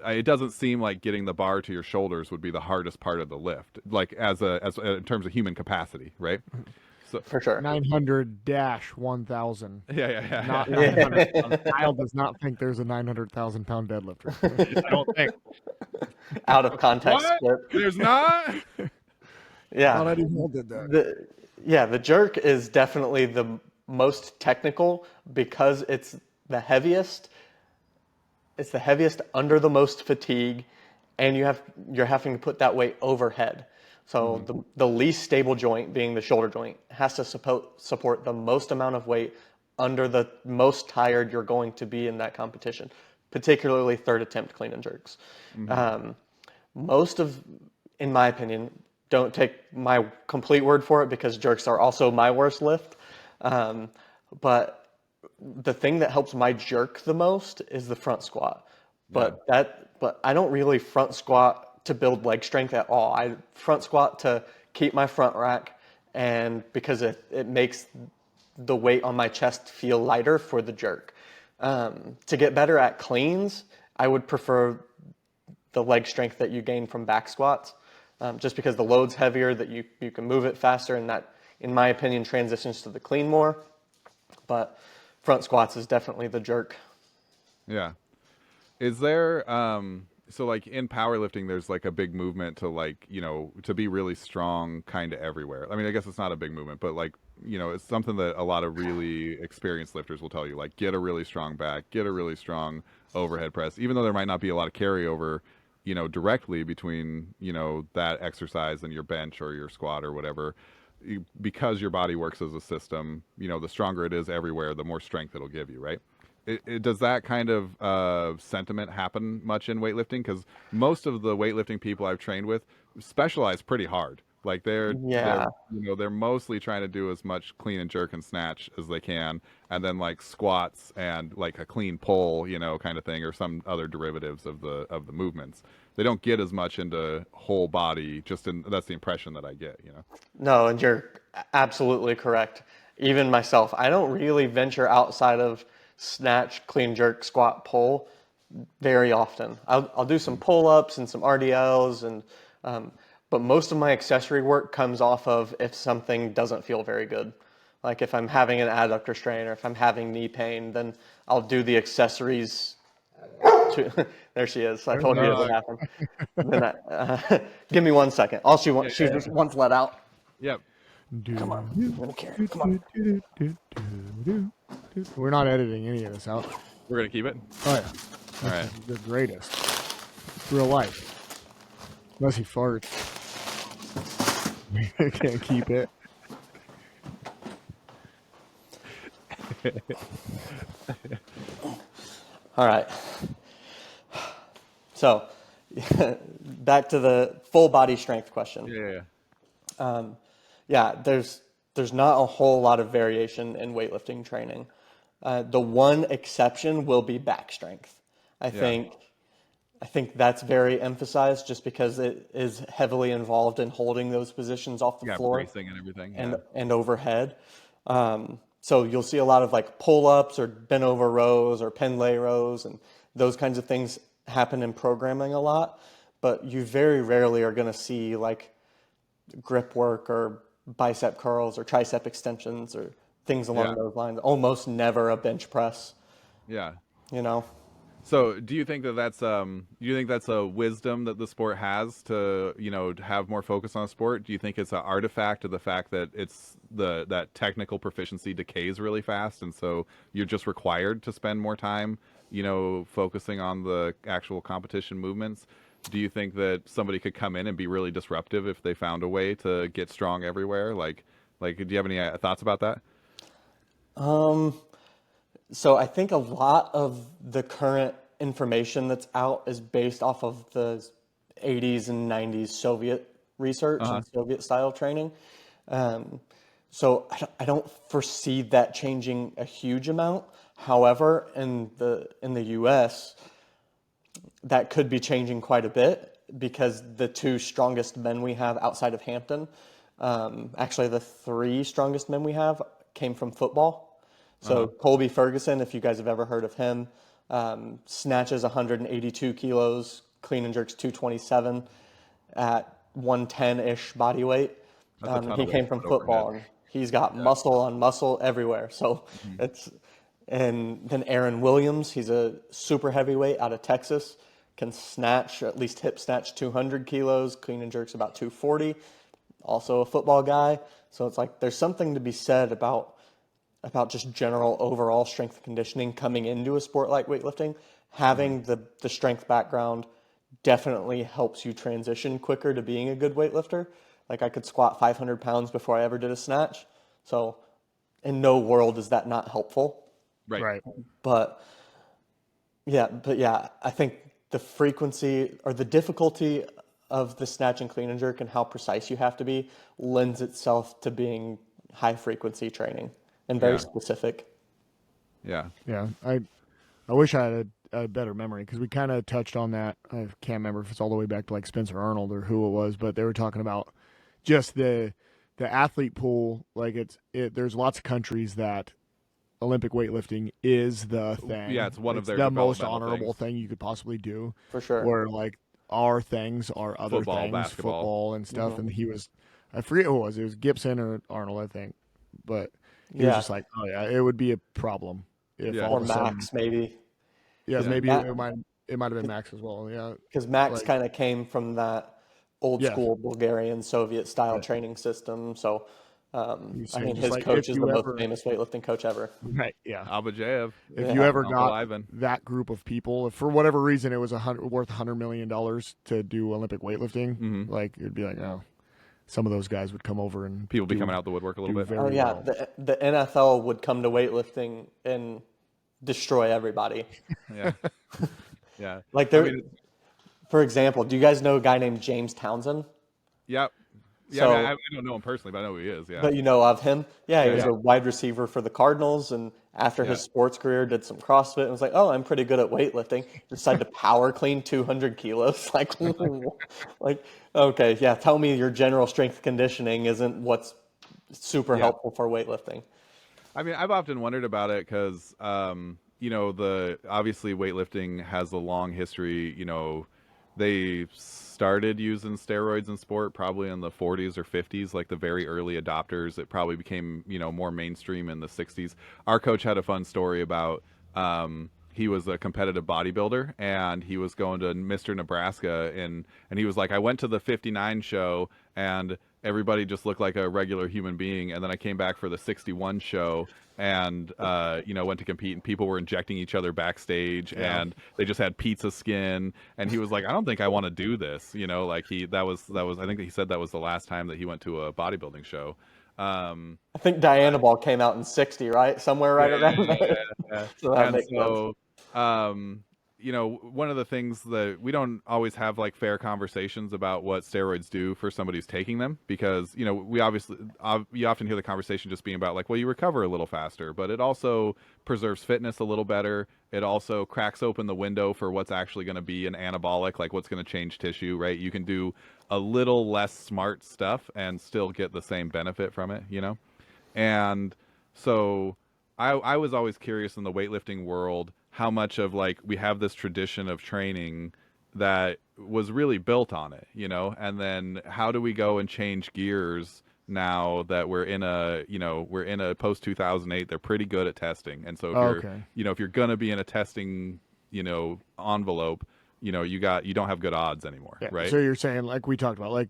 Speaker 1: It doesn't seem like getting the bar to your shoulders would be the hardest part of the lift, like as in terms of human capacity, right? So
Speaker 2: For sure.
Speaker 3: 900-1000.
Speaker 1: yeah.
Speaker 3: Not
Speaker 2: Yeah.
Speaker 3: 900. Kyle does not think there's a 900,000-pound deadlifter. I don't think.
Speaker 2: Out of context
Speaker 1: What?
Speaker 2: split.
Speaker 1: There's not.
Speaker 2: Yeah.
Speaker 3: Thought Eddie Hall did that.
Speaker 2: The jerk is definitely the most technical because it's the heaviest. It's the heaviest under the most fatigue, and you're having to put that weight overhead. So the least stable joint, being the shoulder joint, has to support the most amount of weight under the most tired you're going to be in that competition, particularly third attempt clean and jerks. Most of, in my opinion, don't take my complete word for it because jerks are also my worst lift. But the thing that helps my jerk the most is the front squat. But I don't really front squat to build leg strength at all. I front squat to keep my front rack, and because it makes the weight on my chest feel lighter for the jerk. To get better at cleans, I would prefer the leg strength that you gain from back squats, just because the load's heavier, that you can move it faster, and that, in my opinion, transitions to the clean more. But front squats is definitely the jerk.
Speaker 1: Yeah. Is there so like in powerlifting there's like a big movement to like, to be really strong kind of everywhere. I mean, I guess it's not a big movement, but like, it's something that a lot of really experienced lifters will tell you, like get a really strong back, get a really strong overhead press, even though there might not be a lot of carryover, directly between, that exercise and your bench or your squat or whatever. Because your body works as a system, the stronger it is everywhere, the more strength it'll give you, right? Does that kind of sentiment happen much in weightlifting? Because most of the weightlifting people I've trained with specialize pretty hard. Like they're mostly trying to do as much clean and jerk and snatch as they can, and then like squats and like a clean pull, kind of thing, or some other derivatives of the movements. They don't get as much into whole body. That's the impression that I get.
Speaker 2: No, and you're absolutely correct. Even myself, I don't really venture outside of snatch, clean jerk, squat, pull very often. I'll do some pull-ups and some RDLs, but most of my accessory work comes off of if something doesn't feel very good. Like if I'm having an adductor strain or if I'm having knee pain, then I'll do the accessories. There she is. I told you it would happen. Then give me 1 second. All she wants, she just wants let out.
Speaker 1: Yep.
Speaker 2: Come on, I'm gonna carry it. Come on.
Speaker 3: We're not editing any of this out.
Speaker 1: We're gonna keep it.
Speaker 3: Oh yeah.
Speaker 1: All right.
Speaker 3: The greatest. Real life. Unless he farts. I can't keep it.
Speaker 2: All right. So, back to the full body strength question.
Speaker 1: Yeah.
Speaker 2: There's not a whole lot of variation in weightlifting training. The one exception will be back strength. I think that's very emphasized just because it is heavily involved in holding those positions off the floor.
Speaker 1: Bracing and everything.
Speaker 2: And overhead. So you'll see a lot of like pull-ups or bent over rows or pen lay rows, and those kinds of things happen in programming a lot. But you very rarely are going to see like grip work or bicep curls or tricep extensions or things along those lines. Almost never a bench press.
Speaker 1: Yeah.
Speaker 2: So
Speaker 1: do you think that's a wisdom that the sport has to, have more focus on sport? Do you think it's an artifact of the fact that that technical proficiency decays really fast, and so you're just required to spend more time, focusing on the actual competition movements? Do you think that somebody could come in and be really disruptive if they found a way to get strong everywhere? Like, do you have any thoughts about that?
Speaker 2: So I think a lot of the current information that's out is based off of the 80s and 90s Soviet research and Soviet style training. So I don't foresee that changing a huge amount. However, in the U.S., that could be changing quite a bit because the two strongest men we have outside of Hampton, actually the three strongest men we have came from football. So Colby Ferguson, if you guys have ever heard of him, snatches 182 kilos, clean and jerks 227 at 110-ish body weight.
Speaker 1: That's a ton
Speaker 2: He
Speaker 1: of
Speaker 2: came from
Speaker 1: overhead.
Speaker 2: football, and he's got muscle on muscle everywhere. So it's and then Aaron Williams, he's a super heavyweight out of Texas, can snatch, at least hip snatch 200 kilos, clean and jerks about 240. Also a football guy. So it's like there's something to be said about just general overall strength and conditioning coming into a sport like weightlifting. Having the strength background definitely helps you transition quicker to being a good weightlifter. Like I could squat 500 pounds before I ever did a snatch. So in no world is that not helpful.
Speaker 1: Right.
Speaker 2: But yeah, I think the frequency or the difficulty of the snatch and clean and jerk and how precise you have to be lends itself to being high frequency training and very specific.
Speaker 1: Yeah.
Speaker 3: Yeah, I wish I had a better memory because we kind of touched on that. I can't remember if it's all the way back to like Spencer Arnold or who it was, but they were talking about just the athlete pool. Like there's lots of countries that Olympic weightlifting is the thing.
Speaker 1: Yeah, it's one of their
Speaker 3: the most
Speaker 1: developmental
Speaker 3: honorable
Speaker 1: things.
Speaker 3: thing you could possibly do.
Speaker 2: For sure.
Speaker 3: Where like our things are other
Speaker 1: Football,
Speaker 3: things,
Speaker 1: basketball.
Speaker 3: football and stuff. And he was, I forget who it was. It was Gibson or Arnold, I think. But he was just like, oh yeah, it would be a problem if all
Speaker 2: Or
Speaker 3: of a sudden,
Speaker 2: Max maybe.
Speaker 3: yeah, maybe
Speaker 2: Max-
Speaker 3: it might have been Max as well. Yeah,
Speaker 2: Because Max
Speaker 3: Like-
Speaker 2: kind of came from that old
Speaker 3: Yeah.
Speaker 2: school Bulgarian Soviet style training system. So, I mean,
Speaker 3: saying just
Speaker 2: his
Speaker 3: like,
Speaker 2: coach
Speaker 3: if
Speaker 2: is
Speaker 3: you
Speaker 2: the
Speaker 3: ever-
Speaker 2: most famous weightlifting coach ever.
Speaker 3: right. Yeah.
Speaker 1: Abajev.
Speaker 3: If you ever
Speaker 1: Uncle
Speaker 3: got
Speaker 1: Ivan.
Speaker 3: that group of people, if for whatever reason it was worth $100 million to do Olympic weightlifting, like it'd be like, oh, some of those guys would come over and
Speaker 1: People be coming out the woodwork a little
Speaker 3: do
Speaker 1: bit.
Speaker 3: very
Speaker 2: Oh yeah,
Speaker 3: well.
Speaker 2: the NFL would come to weightlifting and destroy everybody.
Speaker 1: Yeah. Yeah.
Speaker 2: Like
Speaker 1: I
Speaker 2: there,
Speaker 1: mean,
Speaker 2: for example, do you guys know a guy named James Townsend?
Speaker 1: Yep. Yeah,
Speaker 2: So-
Speaker 1: I mean, I don't know him personally, but I know who he is. Yeah.
Speaker 2: But you know of him? Yeah, he was
Speaker 1: Yeah.
Speaker 2: a wide receiver for the Cardinals, and after his sports career, did some CrossFit and was like, "Oh, I'm pretty good at weightlifting." Decided to power clean 200 kilos. Like, okay, yeah. Tell me your general strength conditioning isn't what's super helpful for weightlifting.
Speaker 1: I mean, I've often wondered about it because, obviously weightlifting has a long history. They started using steroids in sport probably in the 40s or 50s, like the very early adopters. It probably became, more mainstream in the 60s. Our coach had a fun story about he was a competitive bodybuilder and he was going to Mr. Nebraska and he was like, I went to the 59 show and everybody just looked like a regular human being. And then I came back for the 61 show and, went to compete and people were injecting each other backstage and they just had pizza skin. And he was like, I don't think I want to do this. I think he said that was the last time that he went to a bodybuilding show.
Speaker 2: I think Diana Ball came out in 60, right? Somewhere right around there. So that makes sense.
Speaker 1: One of the things that we don't always have like fair conversations about what steroids do for somebody who's taking them because, we obviously, you often hear the conversation just being about like, well, you recover a little faster, but it also preserves fitness a little better. It also cracks open the window for what's actually going to be an anabolic, like what's going to change tissue, right? You can do a little less smart stuff and still get the same benefit from it, And so I was always curious in the weightlifting world how much of like we have this tradition of training that was really built on it, and then how do we go and change gears now that we're in a post 2008, they're pretty good at testing. And so if you're going to be in a testing, envelope, you don't have good odds anymore, right?
Speaker 3: So you're saying, like we talked about, like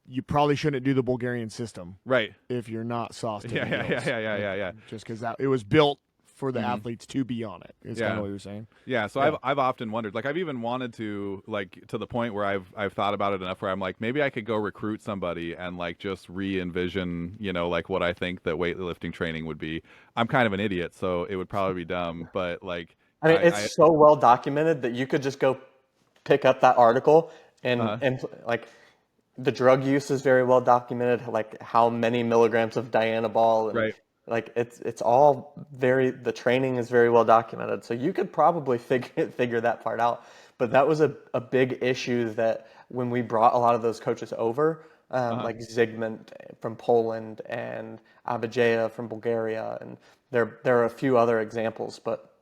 Speaker 3: you probably shouldn't do the Bulgarian system,
Speaker 1: right?
Speaker 3: If you're not sauced.
Speaker 1: Yeah.
Speaker 3: Just because it was built for the athletes to be on it. Is kind of what you're saying.
Speaker 1: Yeah. So I've often wondered, like I've even wanted to, like to the point where I've thought about it enough where I'm like, maybe I could go recruit somebody and like just re-envision, like what I think that weightlifting training would be. I'm kind of an idiot, so it would probably be dumb, but like.
Speaker 2: I mean, it's so well documented that you could just go pick up that article and like the drug use is very well documented, like how many milligrams of Dianabol, and
Speaker 1: Right.
Speaker 2: like it's all the training is very well documented. So you could probably figure that part out. But that was a big issue that when we brought a lot of those coaches over, like Zygmunt from Poland and Abadjea from Bulgaria, and there are a few other examples, but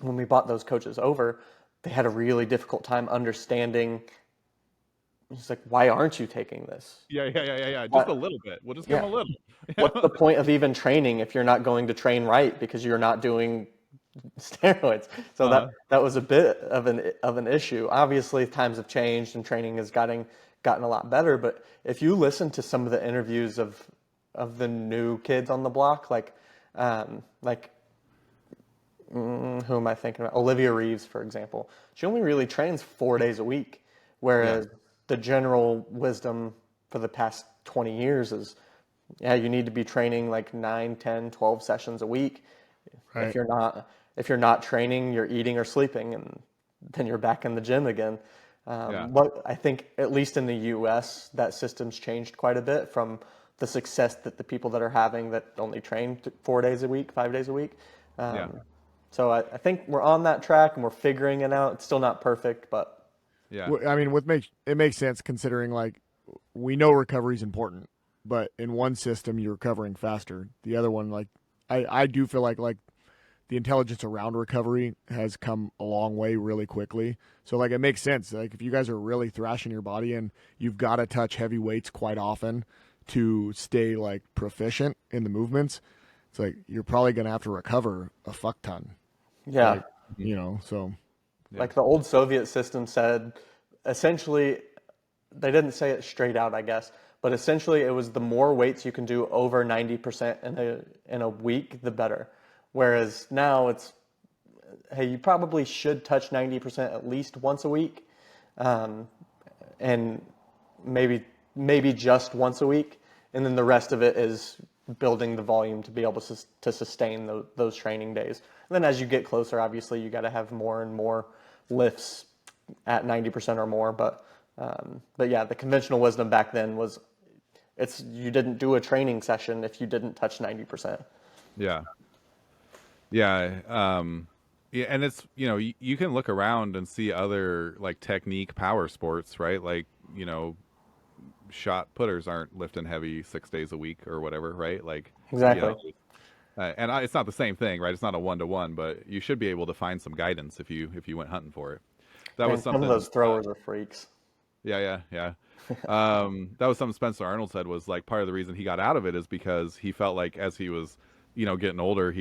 Speaker 2: when we brought those coaches over, they had a really difficult time understanding. He's like, why aren't you taking this?
Speaker 1: Yeah. Just a
Speaker 2: What?
Speaker 1: little bit. We'll just give
Speaker 2: Yeah.
Speaker 1: them a little.
Speaker 2: What's the point of even training if you're not going to train right because you're not doing steroids? So that was a bit of an issue. Obviously, times have changed and training has gotten a lot better. But if you listen to some of the interviews of the new kids on the block, who am I thinking about? Olivia Reeves, for example. She only really trains 4 days a week, whereas the general wisdom for the past 20 years is, yeah, you need to be training like 9, 10, 12 sessions a week.
Speaker 3: Right.
Speaker 2: If you're not training, you're eating or sleeping, and then you're back in the gym again. But I think at least in the U.S., that system's changed quite a bit from the success that the people that are having that only train 4 days a week, 5 days a week. So I think we're on that track and we're figuring it out. It's still not perfect, but
Speaker 1: Yeah.
Speaker 3: I mean, it makes sense considering like we know recovery is important, but in one system you're recovering faster. The other one, like I do feel like the intelligence around recovery has come a long way really quickly. So like it makes sense. Like if you guys are really thrashing your body and you've got to touch heavy weights quite often to stay like proficient in the movements, it's like you're probably gonna have to recover a fuck ton.
Speaker 2: yeah.
Speaker 3: Like, you know, so
Speaker 2: Like the old Soviet system said, essentially, they didn't say it straight out, I guess, but essentially it was the more weights you can do over 90% in a week, the better. Whereas now it's, hey, you probably should touch 90% at least once a week, and maybe just once a week, and then the rest of it is building the volume to be able to sustain those training days. And then as you get closer, obviously you got to have more and more lifts at 90% or more. But yeah, the conventional wisdom back then was you didn't do a training session if you didn't touch 90%.
Speaker 1: Yeah. Yeah. Yeah, and it's, you can look around and see other like technique power sports, right? Like, shot putters aren't lifting heavy 6 days a week or whatever, right? Like,
Speaker 2: Exactly.
Speaker 1: it's not the same thing, right? It's not a 1-to-1, but you should be able to find some guidance if you went hunting for it. That was
Speaker 2: Man, some of
Speaker 1: something.
Speaker 2: those throwers are freaks.
Speaker 1: Yeah. That was something Spencer Arnold said was like part of the reason he got out of it is because he felt like as he was, getting older,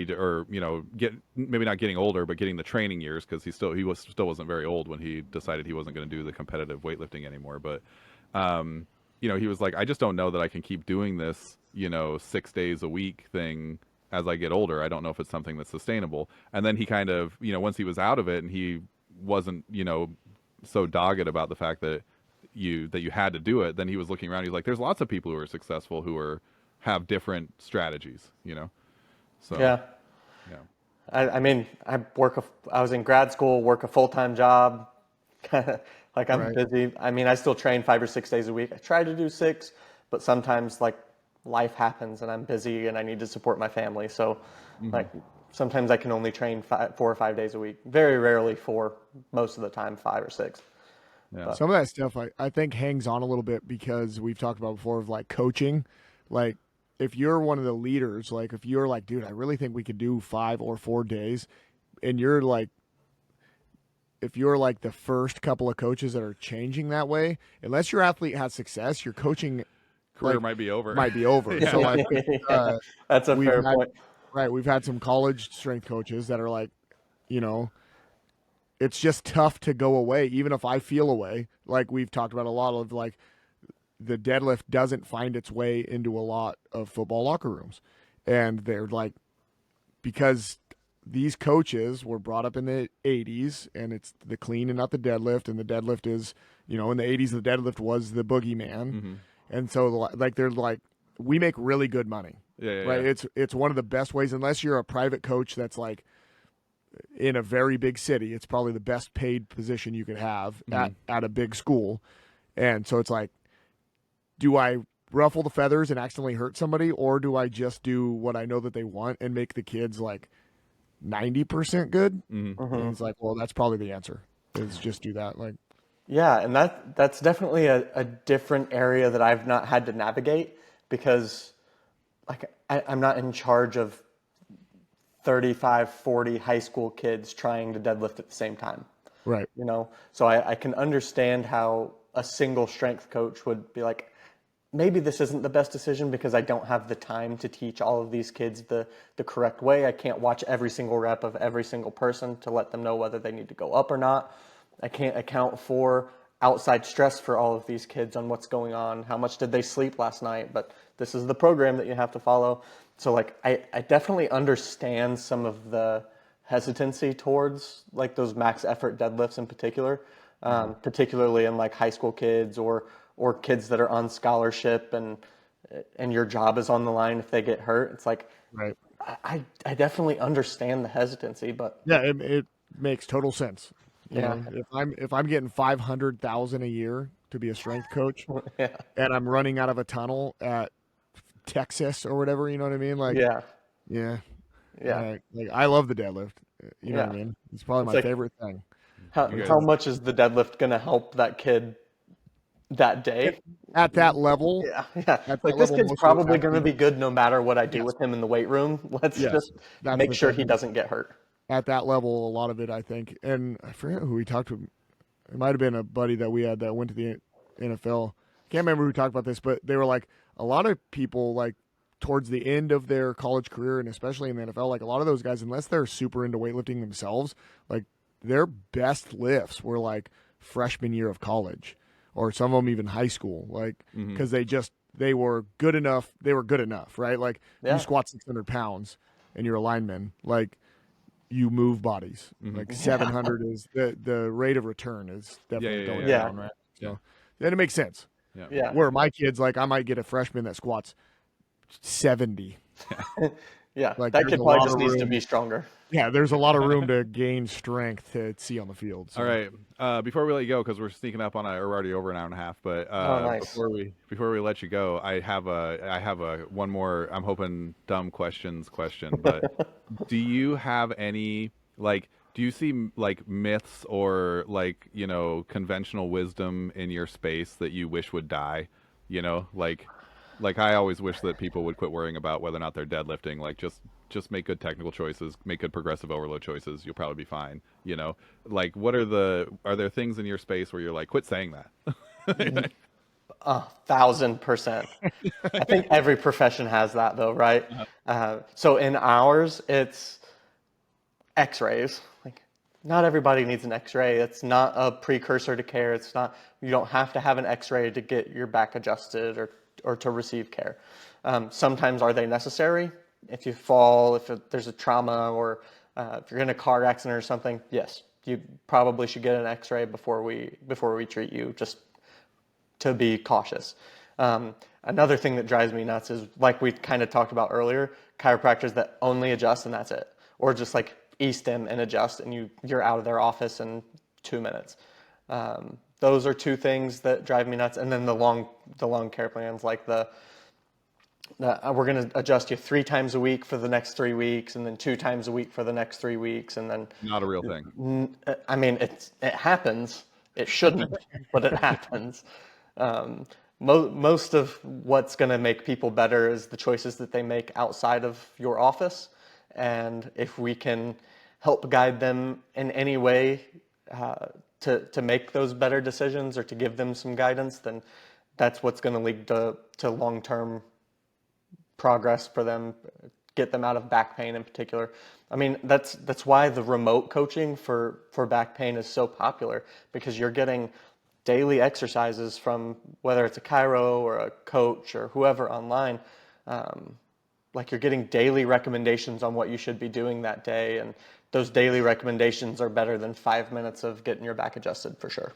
Speaker 1: maybe not getting older, but getting the training years because he wasn't very old when he decided he wasn't going to do the competitive weightlifting anymore. But, he was like, I just don't know that I can keep doing this, 6 days a week thing as I get older. I don't know if it's something that's sustainable. And then he kind of, once he was out of it and he wasn't, so dogged about the fact that you had to do it, then he was looking around. He's like, there's lots of people who are successful who have different strategies, So
Speaker 2: Yeah.
Speaker 1: yeah,
Speaker 2: I mean, I was in grad school, work a full-time job. Like I'm
Speaker 3: right.
Speaker 2: busy. I mean, I still train 5 or 6 days a week. I try to do 6, but sometimes like life happens and I'm busy and I need to support my family. So like sometimes I can only train 4 or 5 days a week. Very rarely 4, most of the time 5 or 6.
Speaker 1: yeah,
Speaker 2: But
Speaker 3: Some of that stuff I think hangs on a little bit because we've talked about before of like coaching. Like if you're one of the leaders, like if you're like, dude, I really think we could do 5 or 4 days, and you're like, if you're like the first couple of coaches that are changing that way, unless your athlete has success, your coaching
Speaker 1: career
Speaker 3: like
Speaker 1: might be over.
Speaker 3: might be over.
Speaker 1: Yeah.
Speaker 3: So like
Speaker 2: yeah, that's a
Speaker 3: we've
Speaker 2: fair
Speaker 3: had
Speaker 2: point.
Speaker 3: we've had some college strength coaches that are like, you know, it's just tough to go away, even if I feel away. Like we've talked about a lot of like the deadlift doesn't find its way into a lot of football locker rooms. And they're like, because these coaches were brought up in the 80s and it's the clean and not the deadlift. And the deadlift is, in the 80s, the deadlift was the boogeyman.
Speaker 1: Mm-hmm.
Speaker 3: And so like, they're like, we make really good money, right?
Speaker 1: Yeah.
Speaker 3: It's one of the best ways, unless you're a private coach that's like in a very big city, it's probably the best paid position you could have at a big school. And so it's like, do I ruffle the feathers and accidentally hurt somebody, or do I just do what I know that they want and make the kids like 90% good?
Speaker 1: Mm-hmm.
Speaker 3: And it's like, well, that's probably the answer, is just do that. Like,
Speaker 2: Yeah, and that's definitely a different area that I've not had to navigate because like I'm not in charge of 35, 40 high school kids trying to deadlift at the same time.
Speaker 3: right.
Speaker 2: You know, so I can understand how a single strength coach would be like, maybe this isn't the best decision because I don't have the time to teach all of these kids the correct way. I can't watch every single rep of every single person to let them know whether they need to go up or not. I can't account for outside stress for all of these kids on what's going on. How much did they sleep last night? But this is the program that you have to follow. So like I definitely understand some of the hesitancy towards like those max effort deadlifts in particular, particularly in like high school kids or kids that are on scholarship and your job is on the line if they get hurt. It's like
Speaker 3: Right.
Speaker 2: I definitely understand the hesitancy, but
Speaker 3: Yeah, it makes total sense. You
Speaker 2: yeah,
Speaker 3: know, if I'm getting 500,000 a year to be a strength coach,
Speaker 2: yeah,
Speaker 3: and I'm running out of a tunnel at Texas or whatever, you know what I mean? Like,
Speaker 2: yeah,
Speaker 3: yeah,
Speaker 2: yeah,
Speaker 3: like I love the deadlift. You know what
Speaker 2: yeah.
Speaker 3: I mean? It's probably
Speaker 2: It's
Speaker 3: my
Speaker 2: like
Speaker 3: favorite thing.
Speaker 1: You
Speaker 2: how
Speaker 1: guys,
Speaker 2: much is the deadlift gonna help that kid that
Speaker 3: At,
Speaker 2: day?
Speaker 3: at that level,
Speaker 2: Yeah, yeah.
Speaker 3: at that
Speaker 2: Like this
Speaker 3: level,
Speaker 2: kid's
Speaker 3: most of those
Speaker 2: probably gonna
Speaker 3: athletes,
Speaker 2: be good no matter what I do
Speaker 3: yes,
Speaker 2: with him in the weight room. Let's
Speaker 3: yes,
Speaker 2: just
Speaker 3: that's
Speaker 2: make
Speaker 3: the
Speaker 2: sure he
Speaker 3: thing.
Speaker 2: doesn't get hurt.
Speaker 3: At that level, a lot of it, I think, and I forget who we talked to. It might have been a buddy that we had that went to the NFL. Can't remember who talked about this, but they were like a lot of people like towards the end of their college career and especially in the NFL, like a lot of those guys, unless they're super into weightlifting themselves, like their best lifts were like freshman year of college or some of them even high school, like
Speaker 1: mm-hmm.
Speaker 3: because they were good enough. They were good enough, right? Like if you
Speaker 2: Yeah,
Speaker 3: squat 600 pounds and you're a lineman, like you move bodies.
Speaker 1: Mm-hmm.
Speaker 3: Like
Speaker 2: yeah,
Speaker 3: 700 is the rate of return is
Speaker 1: Yeah,
Speaker 3: definitely
Speaker 1: yeah,
Speaker 3: going
Speaker 1: yeah,
Speaker 2: yeah,
Speaker 3: down, right?
Speaker 1: yeah,
Speaker 3: So then it makes sense.
Speaker 1: yeah,
Speaker 2: yeah,
Speaker 3: Where my kids, like I might get a freshman that squats 70.
Speaker 2: yeah.
Speaker 3: Like
Speaker 2: That
Speaker 3: there's
Speaker 2: kid
Speaker 3: a
Speaker 2: probably
Speaker 3: lot
Speaker 2: just
Speaker 3: of
Speaker 2: needs to be
Speaker 3: room.
Speaker 2: stronger.
Speaker 3: Yeah, there's a lot of room to gain strength to see on the field.
Speaker 1: All
Speaker 3: So
Speaker 1: right. Before we let you go, because we're sneaking up on we're already over an hour and a half. But
Speaker 2: Oh, nice.
Speaker 1: before we let you go, I have a one more. I'm hoping dumb question. But do you have any like? Do you see like myths or like conventional wisdom in your space that you wish would die? You know, like I always wish that people would quit worrying about whether or not they're deadlifting. Like just make good technical choices, make good progressive overload choices. You'll probably be fine. You know, like what are there things in your space where you're like, quit saying that?
Speaker 2: 1,000%. I think every profession has that though, right? So in ours, it's X-rays. Like, not everybody needs an X-ray. It's not a precursor to care. It's not. You don't have to have an X-ray to get your back adjusted or to receive care. Sometimes are they necessary? If you fall, there's a trauma, or if you're in a car accident or something, yes, you probably should get an X-ray before we treat you, just to be cautious. Another thing that drives me nuts is like we kind of talked about earlier, chiropractors that only adjust and that's it, or just like e-stim and adjust and you're out of their office in 2 minutes. Those are two things that drive me nuts. And then the long care plans, like we're going to adjust you 3 times a week for the next 3 weeks, and then 2 times a week for the next 3 weeks, and then
Speaker 1: Not a real thing.
Speaker 2: I mean it happens. It shouldn't, but it happens. Most of what's going to make people better is the choices that they make outside of your office. And if we can help guide them in any way to make those better decisions or to give them some guidance, then that's what's going to lead to long-term progress for them, get them out of back pain in particular. I mean, that's why the remote coaching for back pain is so popular, because you're getting daily exercises from whether it's a chiro or a coach or whoever online. Like you're getting daily recommendations on what you should be doing that day, and those daily recommendations are better than 5 minutes of getting your back adjusted for sure.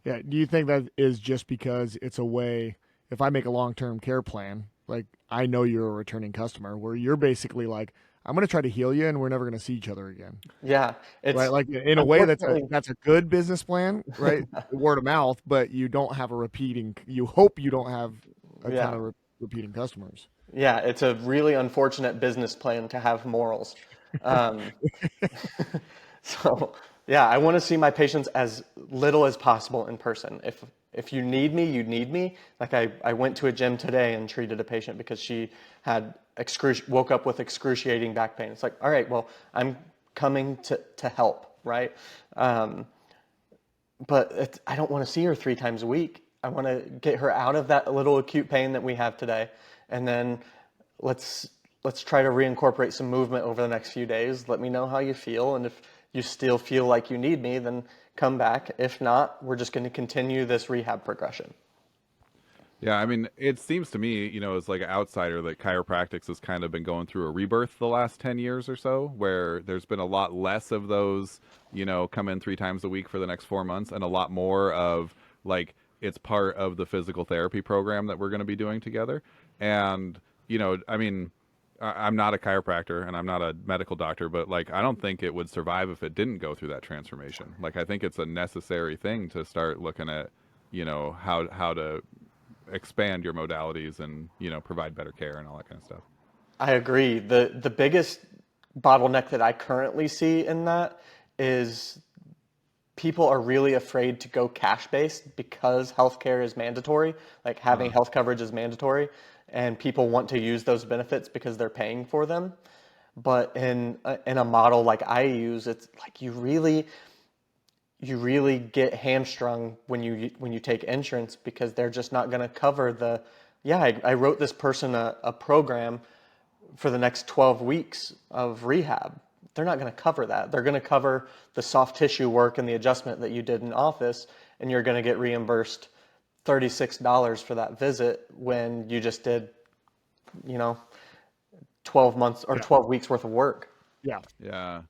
Speaker 3: yeah, do you think that is just because it's a way? If I make a long-term care plan, like I know you're a returning customer, where you're basically like, I'm going to try to heal you, and we're never going to see each other again.
Speaker 2: Yeah, it's
Speaker 3: Right? Like in a way, that's a good business plan, right? Word of mouth, but you don't have a repeating. You hope you don't have a ton of repeating customers.
Speaker 2: Yeah, it's a really unfortunate business plan to have morals. Um, so yeah, I want to see my patients as little as possible in person. If you need me, you need me. Like I went to a gym today and treated a patient because she had woke up with excruciating back pain. It's like, all right, well, I'm coming to help, right? But I don't want to see her 3 times a week. I want to get her out of that little acute pain that we have today, and then let's try to reincorporate some movement over the next few days. Let me know how you feel, and if you still feel like you need me, then come back. If not, we're just going to continue this rehab progression.
Speaker 1: Yeah, I mean, it seems to me, you know, as like an outsider, that chiropractic has kind of been going through a rebirth the last 10 years or so, where there's been a lot less of those, you know, come in 3 times a week for the next 4 months, and a lot more of like it's part of the physical therapy program that we're going to be doing together. And, you know, I mean, I'm not a chiropractor and I'm not a medical doctor, but like I don't think it would survive if it didn't go through that transformation. Like I think it's a necessary thing to start looking at, you know, how to expand your modalities and, you know, provide better care and all that kind of stuff.
Speaker 2: I agree. The biggest bottleneck that I currently see in that is people are really afraid to go cash based because healthcare is mandatory. Like having health coverage is mandatory, and people want to use those benefits because they're paying for them. But in a model like I use, it's like you really get hamstrung when you take insurance, because they're just not going to cover the. Yeah, I wrote this person a program for the next 12 weeks of rehab. They're not going to cover that. They're going to cover the soft tissue work and the adjustment that you did in office, and you're going to get reimbursed $36 for that visit when you just did, you know, 12 months or 12 weeks worth of work.
Speaker 3: Yeah.
Speaker 1: Yeah.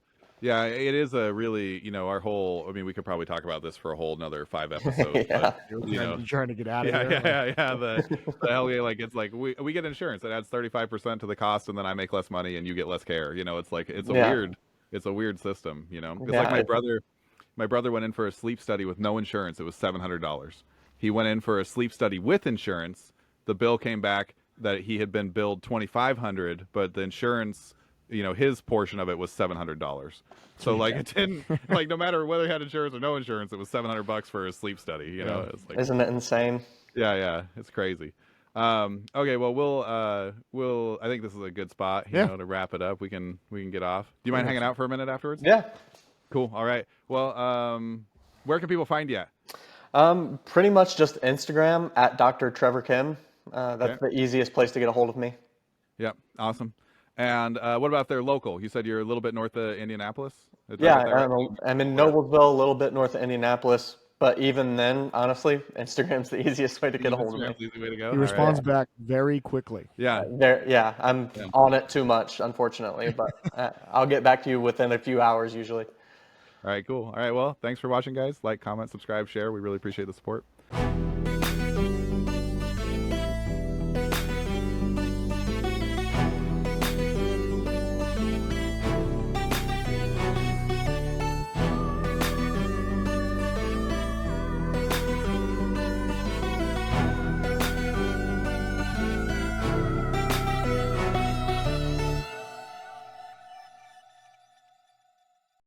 Speaker 1: Yeah, it is a really, you know, our whole, I mean, we could probably talk about this for a whole another 5 episodes,
Speaker 2: Yeah.
Speaker 1: but,
Speaker 3: You're trying to get out of
Speaker 1: yeah,
Speaker 3: here.
Speaker 1: yeah. The hell, yeah, like, it's like, we get insurance that adds 35% to the cost, and then I make less money and you get less care. You know, it's like, it's a weird system, you know, because like my brother went in for a sleep study with no insurance. It was $700. He went in for a sleep study with insurance. The bill came back that he had been billed $2,500, but the insurance, you know, his portion of it was $700. So like it didn't, like, no matter whether he had insurance or no insurance, it was $700 for a sleep study. You know, it's like,
Speaker 2: Isn't it insane?
Speaker 1: yeah, it's crazy. Okay, well, we'll I think this is a good spot, you know, to wrap it up. We can get off. Do you mind hanging out for a minute afterwards?
Speaker 2: Yeah.
Speaker 1: Cool. All right. Well, where can people find you at?
Speaker 2: Pretty much just Instagram at Dr. Trevor Kimm. That's the easiest place to get a hold of me.
Speaker 1: Yep. Awesome. And what about their local? You said you're a little bit north of Indianapolis?
Speaker 2: Yeah, I'm in Noblesville, a little bit north of Indianapolis. But even then, honestly, Instagram's the easiest way to get a hold of me.
Speaker 1: Instagram's the easy way to go.
Speaker 3: He responds back very quickly.
Speaker 1: Yeah.
Speaker 2: I'm on it too much, unfortunately, but I'll get back to you within a few hours usually.
Speaker 1: All right, cool. All right, well, thanks for watching, guys. Like, comment, subscribe, share. We really appreciate the support.